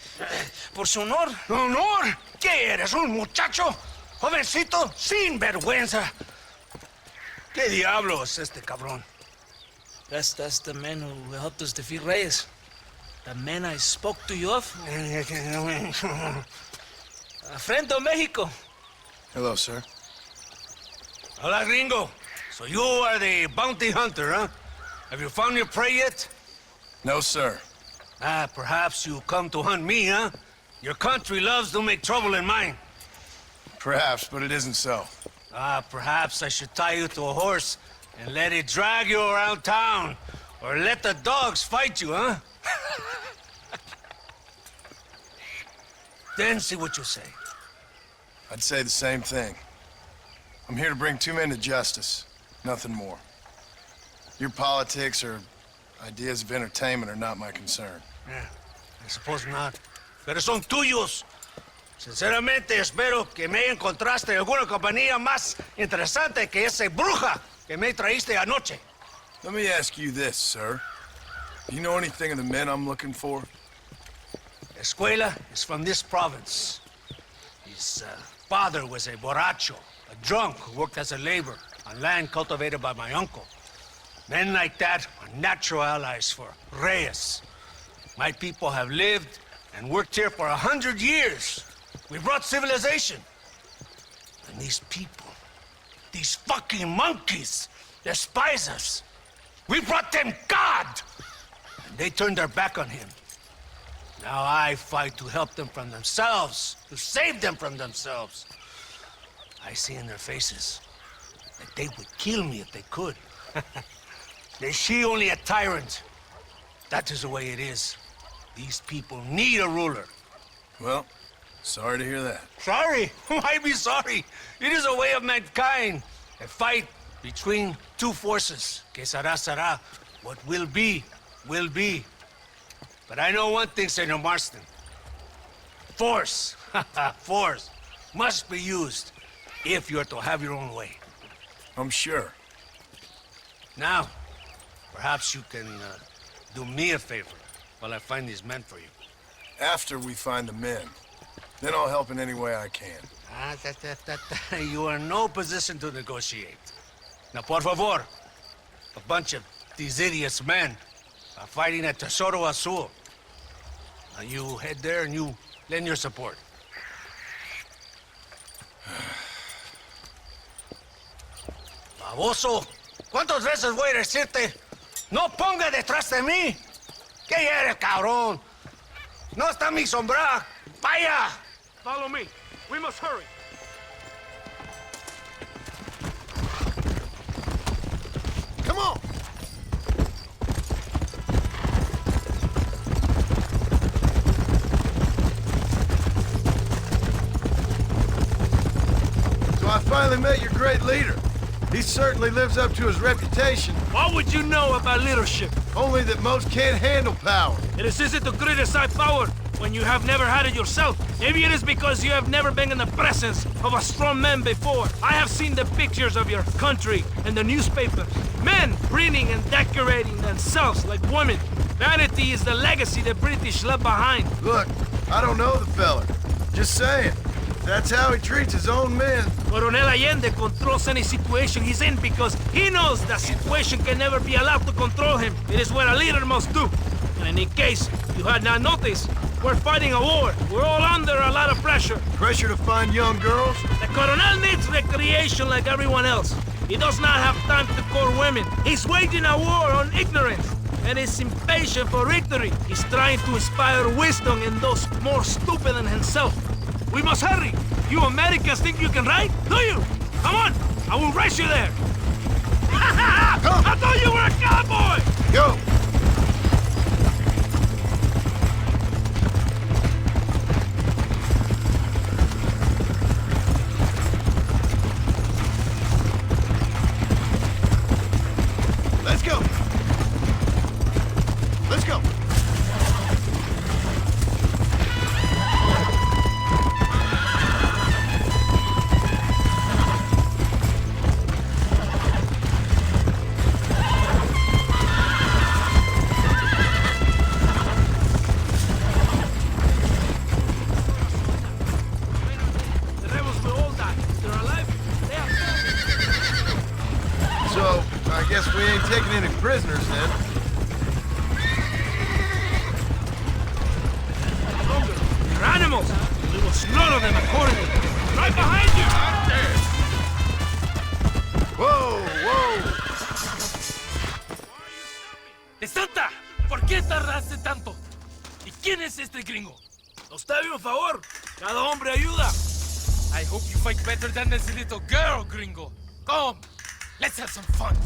por su honor. ¿Honor? ¿Qué eres, un muchacho? Jovencito, sin vergüenza. ¿Qué diablo es este cabrón? That's the man who helped us defeat Reyes. The man I spoke to you of. A friend of Mexico. Hello, sir. Hola, Gringo. So you are the bounty hunter, huh? Have you found your prey yet? No, sir. Perhaps you come to hunt me, huh? Your country loves to make trouble in mine. Perhaps, but it isn't so. Perhaps I should tie you to a horse and let it drag you around town. Or let the dogs fight you, huh? Then see what you say. I'd say the same thing. I'm here to bring two men to justice. Nothing more. Your politics or ideas of entertainment are not my concern. Yeah, I suppose not. Pero son tuyos. Sinceramente, espero que me encontraste alguna compañía más interesante que esa bruja que me traíste anoche. Let me ask you this, sir. Do you know anything of the men I'm looking for? Escuela is from this province. His father was a borracho, a drunk who worked as a laborer on land cultivated by my uncle. Men like that are natural allies for Reyes. My people have lived and worked here for 100 years. We brought civilization. And these people, these fucking monkeys, despise us. We brought them God! And they turned their back on him. Now I fight to help them from themselves, to save them from themselves. I see in their faces that they would kill me if they could. They see only a tyrant. That is the way it is. These people need a ruler. Well, sorry to hear that. Sorry? Why be sorry? It is a way of mankind. A fight between two forces. Que será, será. What will be, will be. But I know one thing, Senor Marston. Force, force, must be used if you're to have your own way. I'm sure. Now, perhaps you can do me a favor while I find these men for you. After we find the men, then I'll help in any way I can. You are in no position to negotiate. Now, por favor, a bunch of these idiots men are fighting at Tesoro Azul. Now you head there and you lend your support. Baboso, ¿cuántas veces voy a decirte? No ponga detrás de mí. ¿Qué eres, cabrón? No está mi sombra. Vaya. Follow me. We must hurry. Come on! So I finally met your great leader. He certainly lives up to his reputation. What would you know about leadership? Only that most can't handle power. It is easy to criticize power when you have never had it yourself. Maybe it is because you have never been in the presence of a strong man before. I have seen the pictures of your country in the newspapers. Men printing and decorating themselves like women. Vanity is the legacy the British left behind. Look, I don't know the fella. Just saying. That's how he treats his own men. Coronel Allende controls any situation he's in because he knows that situation can never be allowed to control him. It is what a leader must do. And in case you had not noticed, We're fighting a war. We're all under a lot of pressure. Pressure to find young girls? The Coronel needs recreation like everyone else. He does not have time to court women. He's waging a war on ignorance, and is impatient for victory. He's trying to inspire wisdom in those more stupid than himself. We must hurry. You Americans think you can ride? Do you? Come on, I will race you there. I thought you were a cowboy! Go! Let's go! Let's go! Guess we ain't taking any prisoners then. They're animals. We will slaughter them accordingly. Right behind you! Out there! Whoa, whoa! ¡De Santa! ¿Por qué tardaste tanto? ¿Y quién es este gringo? Nos debe un favor. Cada hombre ayuda. I hope you fight better than this little girl, Gringo. Come, let's have some fun.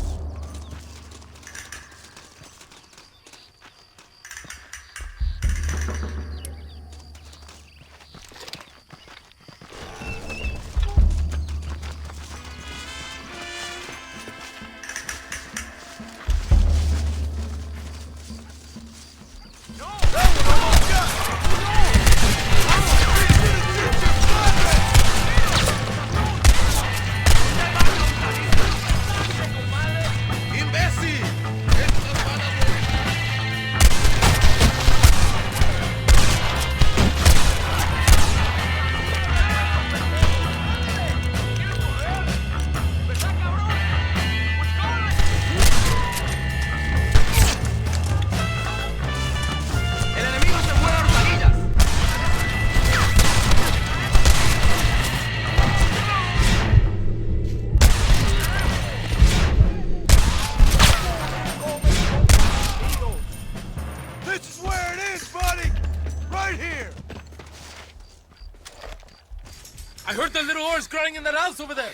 I heard the little oars crying in that house over there.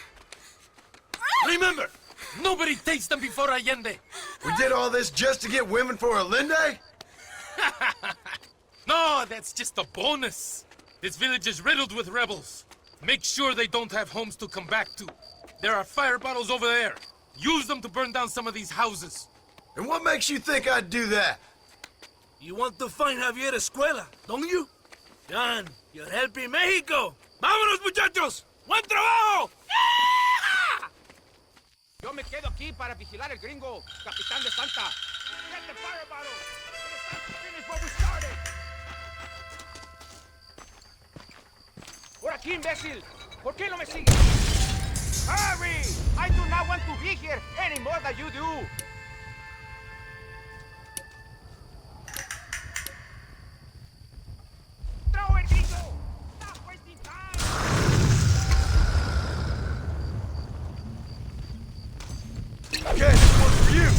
Remember, nobody takes them before Allende. We did all this just to get women for Allende? No, that's just a bonus. This village is riddled with rebels. Make sure they don't have homes to come back to. There are fire bottles over there. Use them to burn down some of these houses. And what makes you think I'd do that? You want to find Javier Escuela, don't you? John, you're helping Mexico. ¡Vámonos, muchachos! ¡Buen trabajo! Yo me quedo aquí para vigilar el gringo, capitán de Santa. Get the fire bottle. It's time to finish what we started. Por aquí, imbécil. ¿Por qué no me sigues? Hurry! I do not want to be here any more than you do. Throw it, gringo! Stop wasting time! Okay, this one's for you!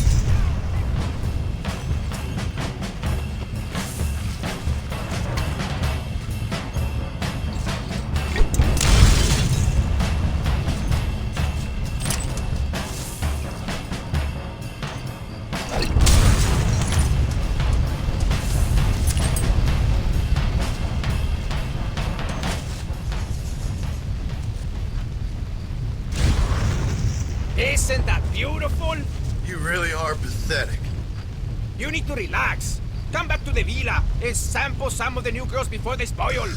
Isn't that beautiful? You really are pathetic. You need to relax. Come back to the villa and sample some of the new girls before they spoil.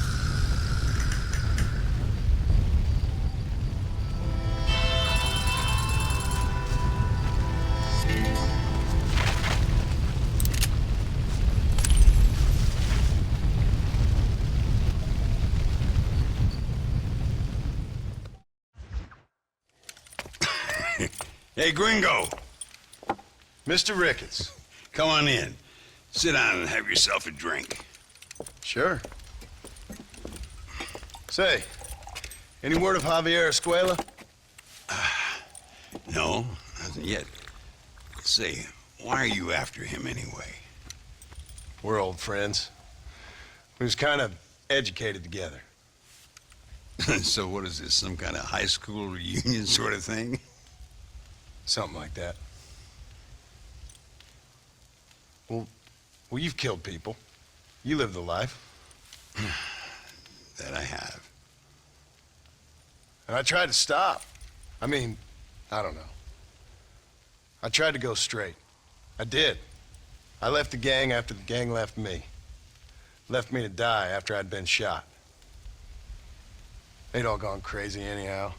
Hey, Gringo. Mr. Ricketts. Come on in. Sit down and have yourself a drink. Sure. Say, any word of Javier Escuela? No, nothing yet. Say, why are you after him anyway? We're old friends. We was kind of educated together. So what is this, some kind of high school reunion sort of thing? Something like that. Well, you've killed people. You lived the life. That I have. And I tried to stop. I mean, I don't know. I tried to go straight. I did. I left the gang after the gang left me. Left me to die after I'd been shot. They'd all gone crazy anyhow.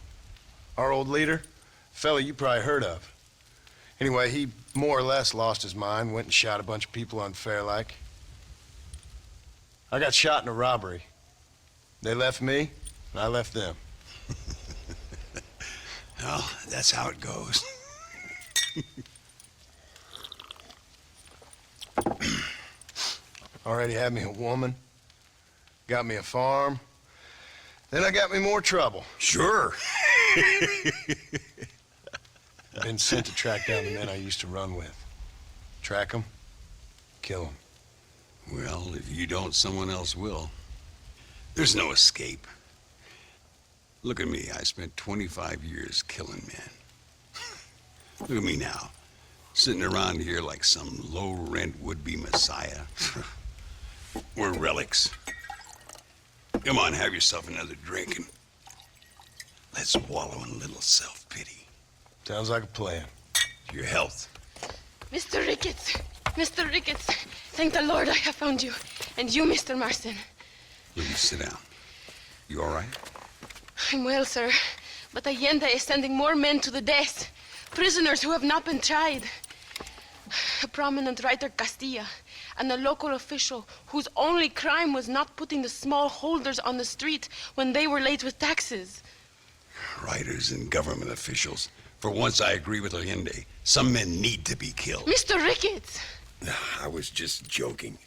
Our old leader, fella you probably heard of. Anyway, he more or less lost his mind, went and shot a bunch of people unfair like. I got shot in a robbery. They left me, and I left them. Well, that's how it goes. Already had me a woman, got me a farm, then I got me more trouble. Sure. Been sent to track down the men I used to run with. Track them, kill them. Well, if you don't, someone else will. There's no escape. Look at me, I spent 25 years killing men. Look at me now, sitting around here like some low-rent would-be messiah. We're relics. Come on, have yourself another drink and let's wallow in a little self-pity. Sounds like a plan. Your health. Mr. Ricketts! Mr. Ricketts! Thank the Lord I have found you. And you, Mr. Marston. Will you sit down? You all right? I'm well, sir. But Allende is sending more men to the death. Prisoners who have not been tried. A prominent writer, Castilla, and a local official whose only crime was not putting the small holders on the street when they were late with taxes. Writers and government officials. For once I agree with Allende. Some men need to be killed. Mr. Ricketts! I was just joking.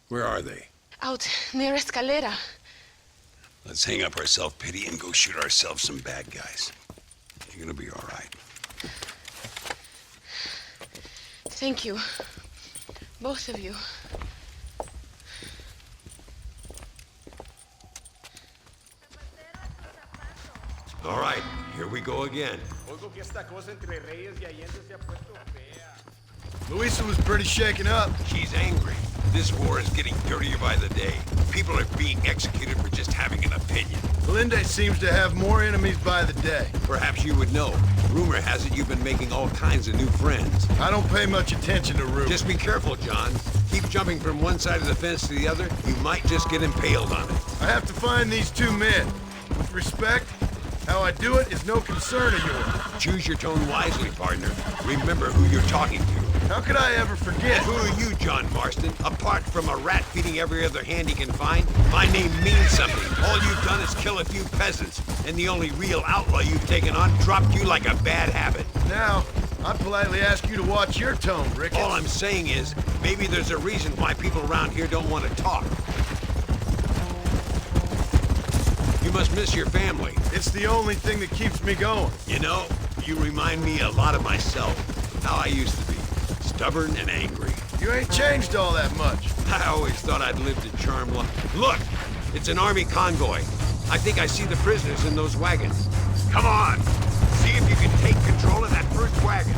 Where are they? Out near Escalera. Let's hang up our self-pity and go shoot ourselves some bad guys. You're gonna be all right. Thank you. Both of you. All right, here we go again. Luisa was pretty shaken up. She's angry. This war is getting dirtier by the day. People are being executed for just having an opinion. Allende seems to have more enemies by the day. Perhaps you would know. Rumor has it you've been making all kinds of new friends. I don't pay much attention to rumors. Just be careful, John. Keep jumping from one side of the fence to the other. You might just get impaled on it. I have to find these two men. With respect, how I do it is no concern of yours. Choose your tone wisely, partner. Remember who you're talking to. How could I ever forget? Who are you, John Marston? Apart from a rat feeding every other hand he can find, my name means something. All you've done is kill a few peasants, and the only real outlaw you've taken on dropped you like a bad habit. Now, I politely ask you to watch your tone, Ricketts. All I'm saying is, maybe there's a reason why people around here don't want to talk. You must miss your family. It's the only thing that keeps me going. You know, you remind me a lot of myself, how I used to be. Stubborn and angry. You ain't changed all that much. I always thought I'd lived a charmed life. Look! It's an army convoy. I think I see the prisoners in those wagons. Come on! See if you can take control of that first wagon.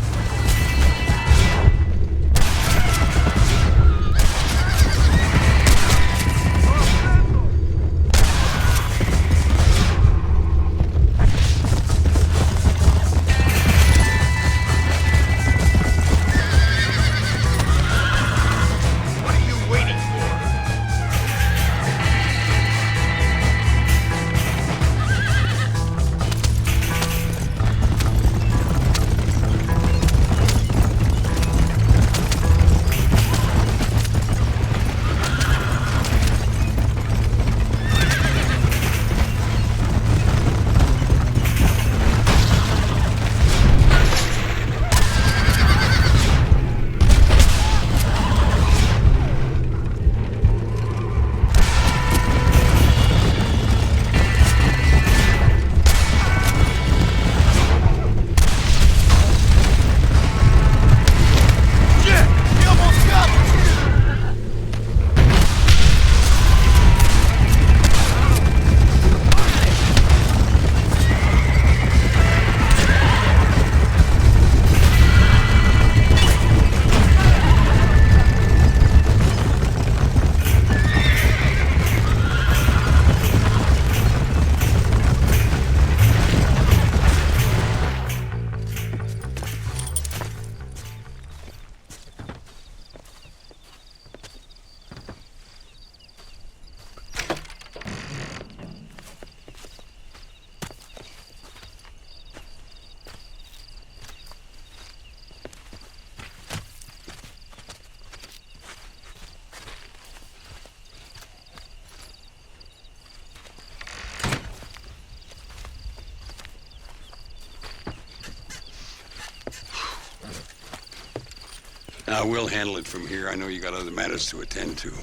We'll handle it from here. I know you got other matters to attend to.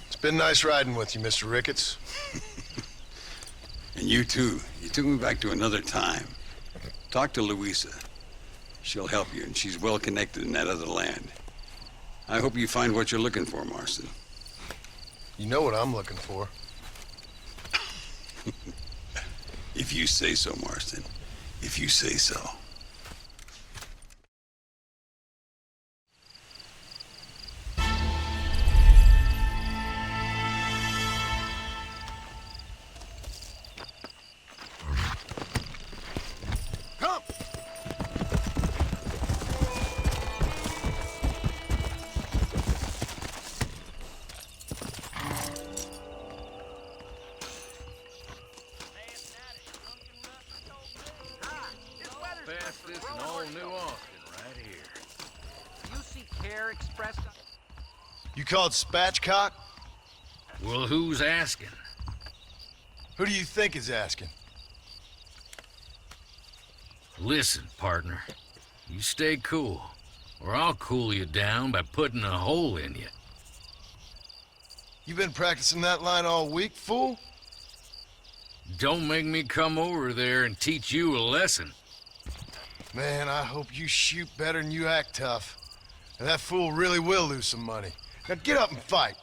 It's been nice riding with you, Mr. Ricketts. And you too. You took me back to another time. Talk to Louisa. She'll help you, and she's well connected in that other land. I hope you find what you're looking for, Marston. You know what I'm looking for. If you say so, Marston. If you say so. You called spatchcock? Well, who's asking? Who do you think is asking? Listen, partner. You stay cool, or I'll cool you down by putting a hole in you. You been practicing that line all week, fool? Don't make me come over there and teach you a lesson. Man, I hope you shoot better than you act tough. And that fool really will lose some money. Now get up and fight.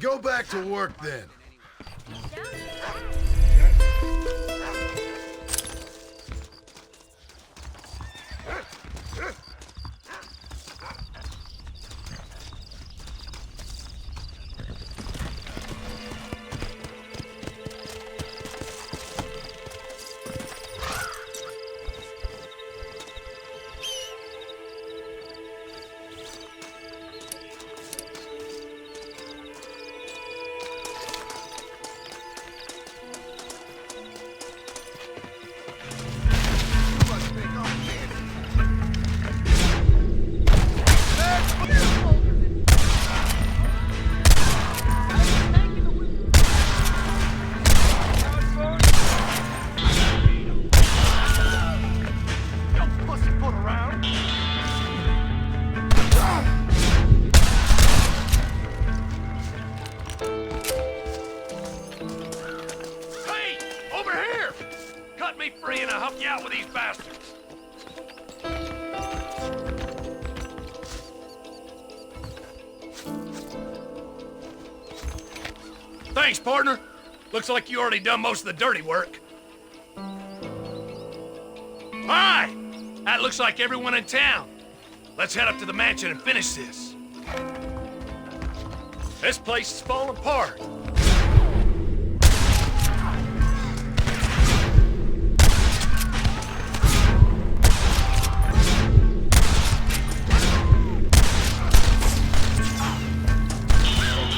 Go back to work, then. Thanks, partner. Looks like you already done most of the dirty work. Hi! That looks like everyone in town. Let's head up to the mansion and finish this. This place is falling apart.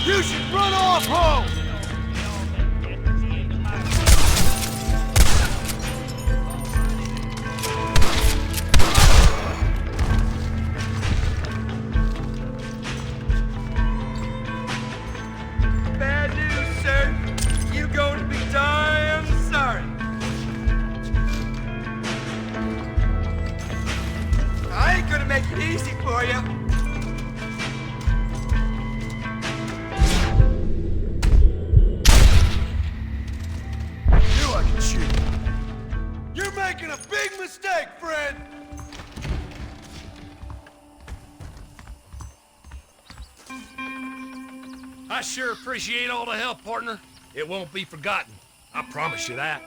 You should run off home! Bad news, sir. You going to be damn sorry. I ain't gonna make it easy for you. You're making a big mistake, friend! I sure appreciate all the help, partner. It won't be forgotten. I promise you that.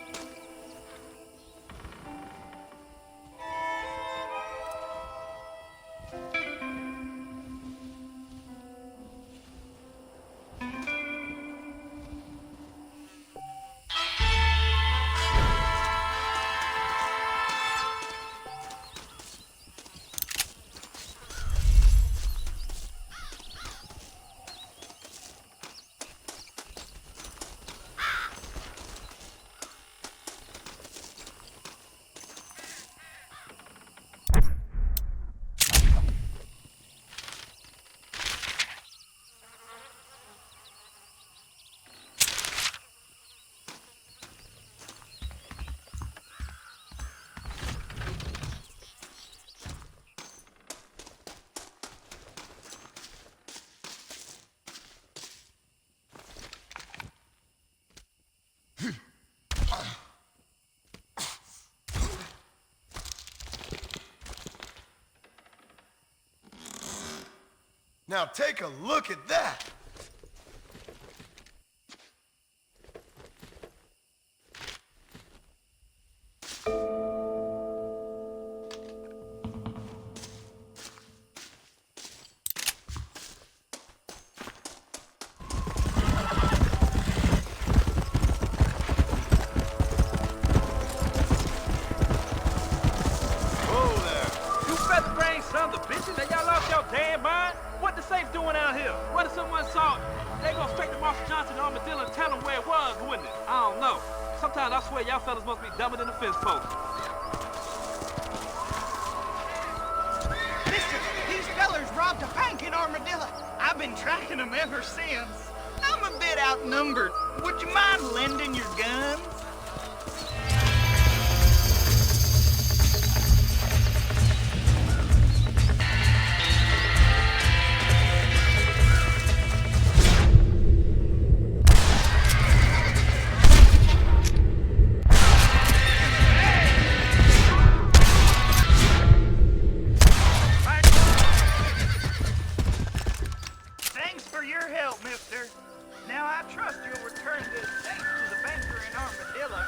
Now take a look at that. Sons of bitches, and y'all lost your damn mind? What the safe doing out here? What if someone saw it? They go straight to Marshal Johnson and Armadillo and tell them where it was, wouldn't it? I don't know. Sometimes I swear y'all fellas must be dumber than the fence post. Listen, these fellas robbed a bank in Armadillo. I've been tracking them ever since. I'm a bit outnumbered. Would you mind lending your guns? Now I trust you'll return this safe to the banker in Armadillo.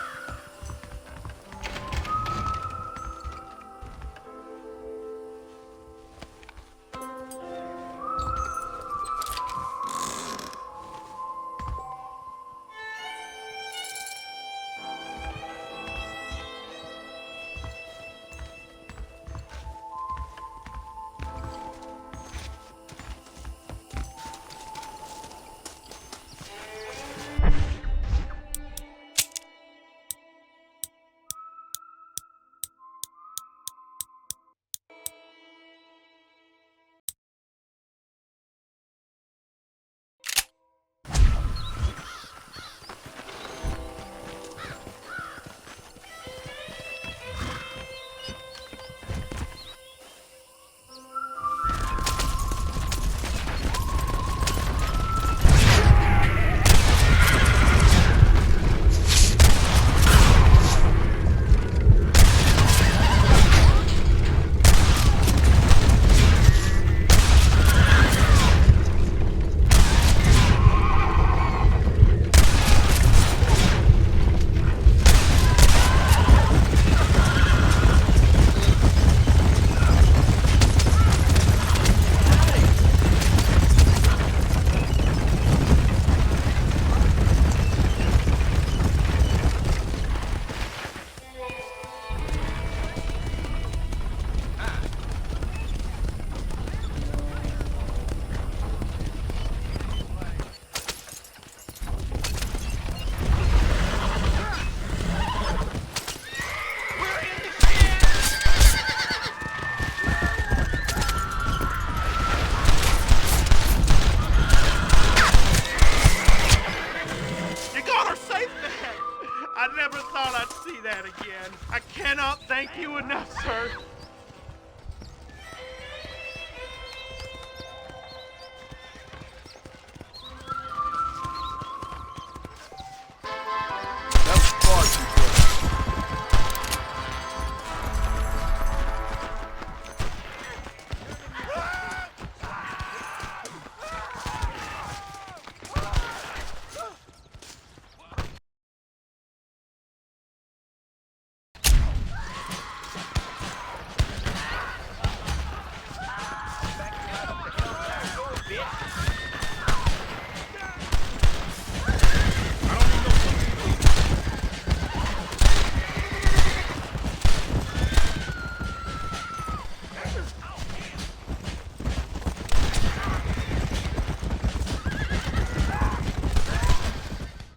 I never thought I'd see that again. I cannot thank you enough, sir.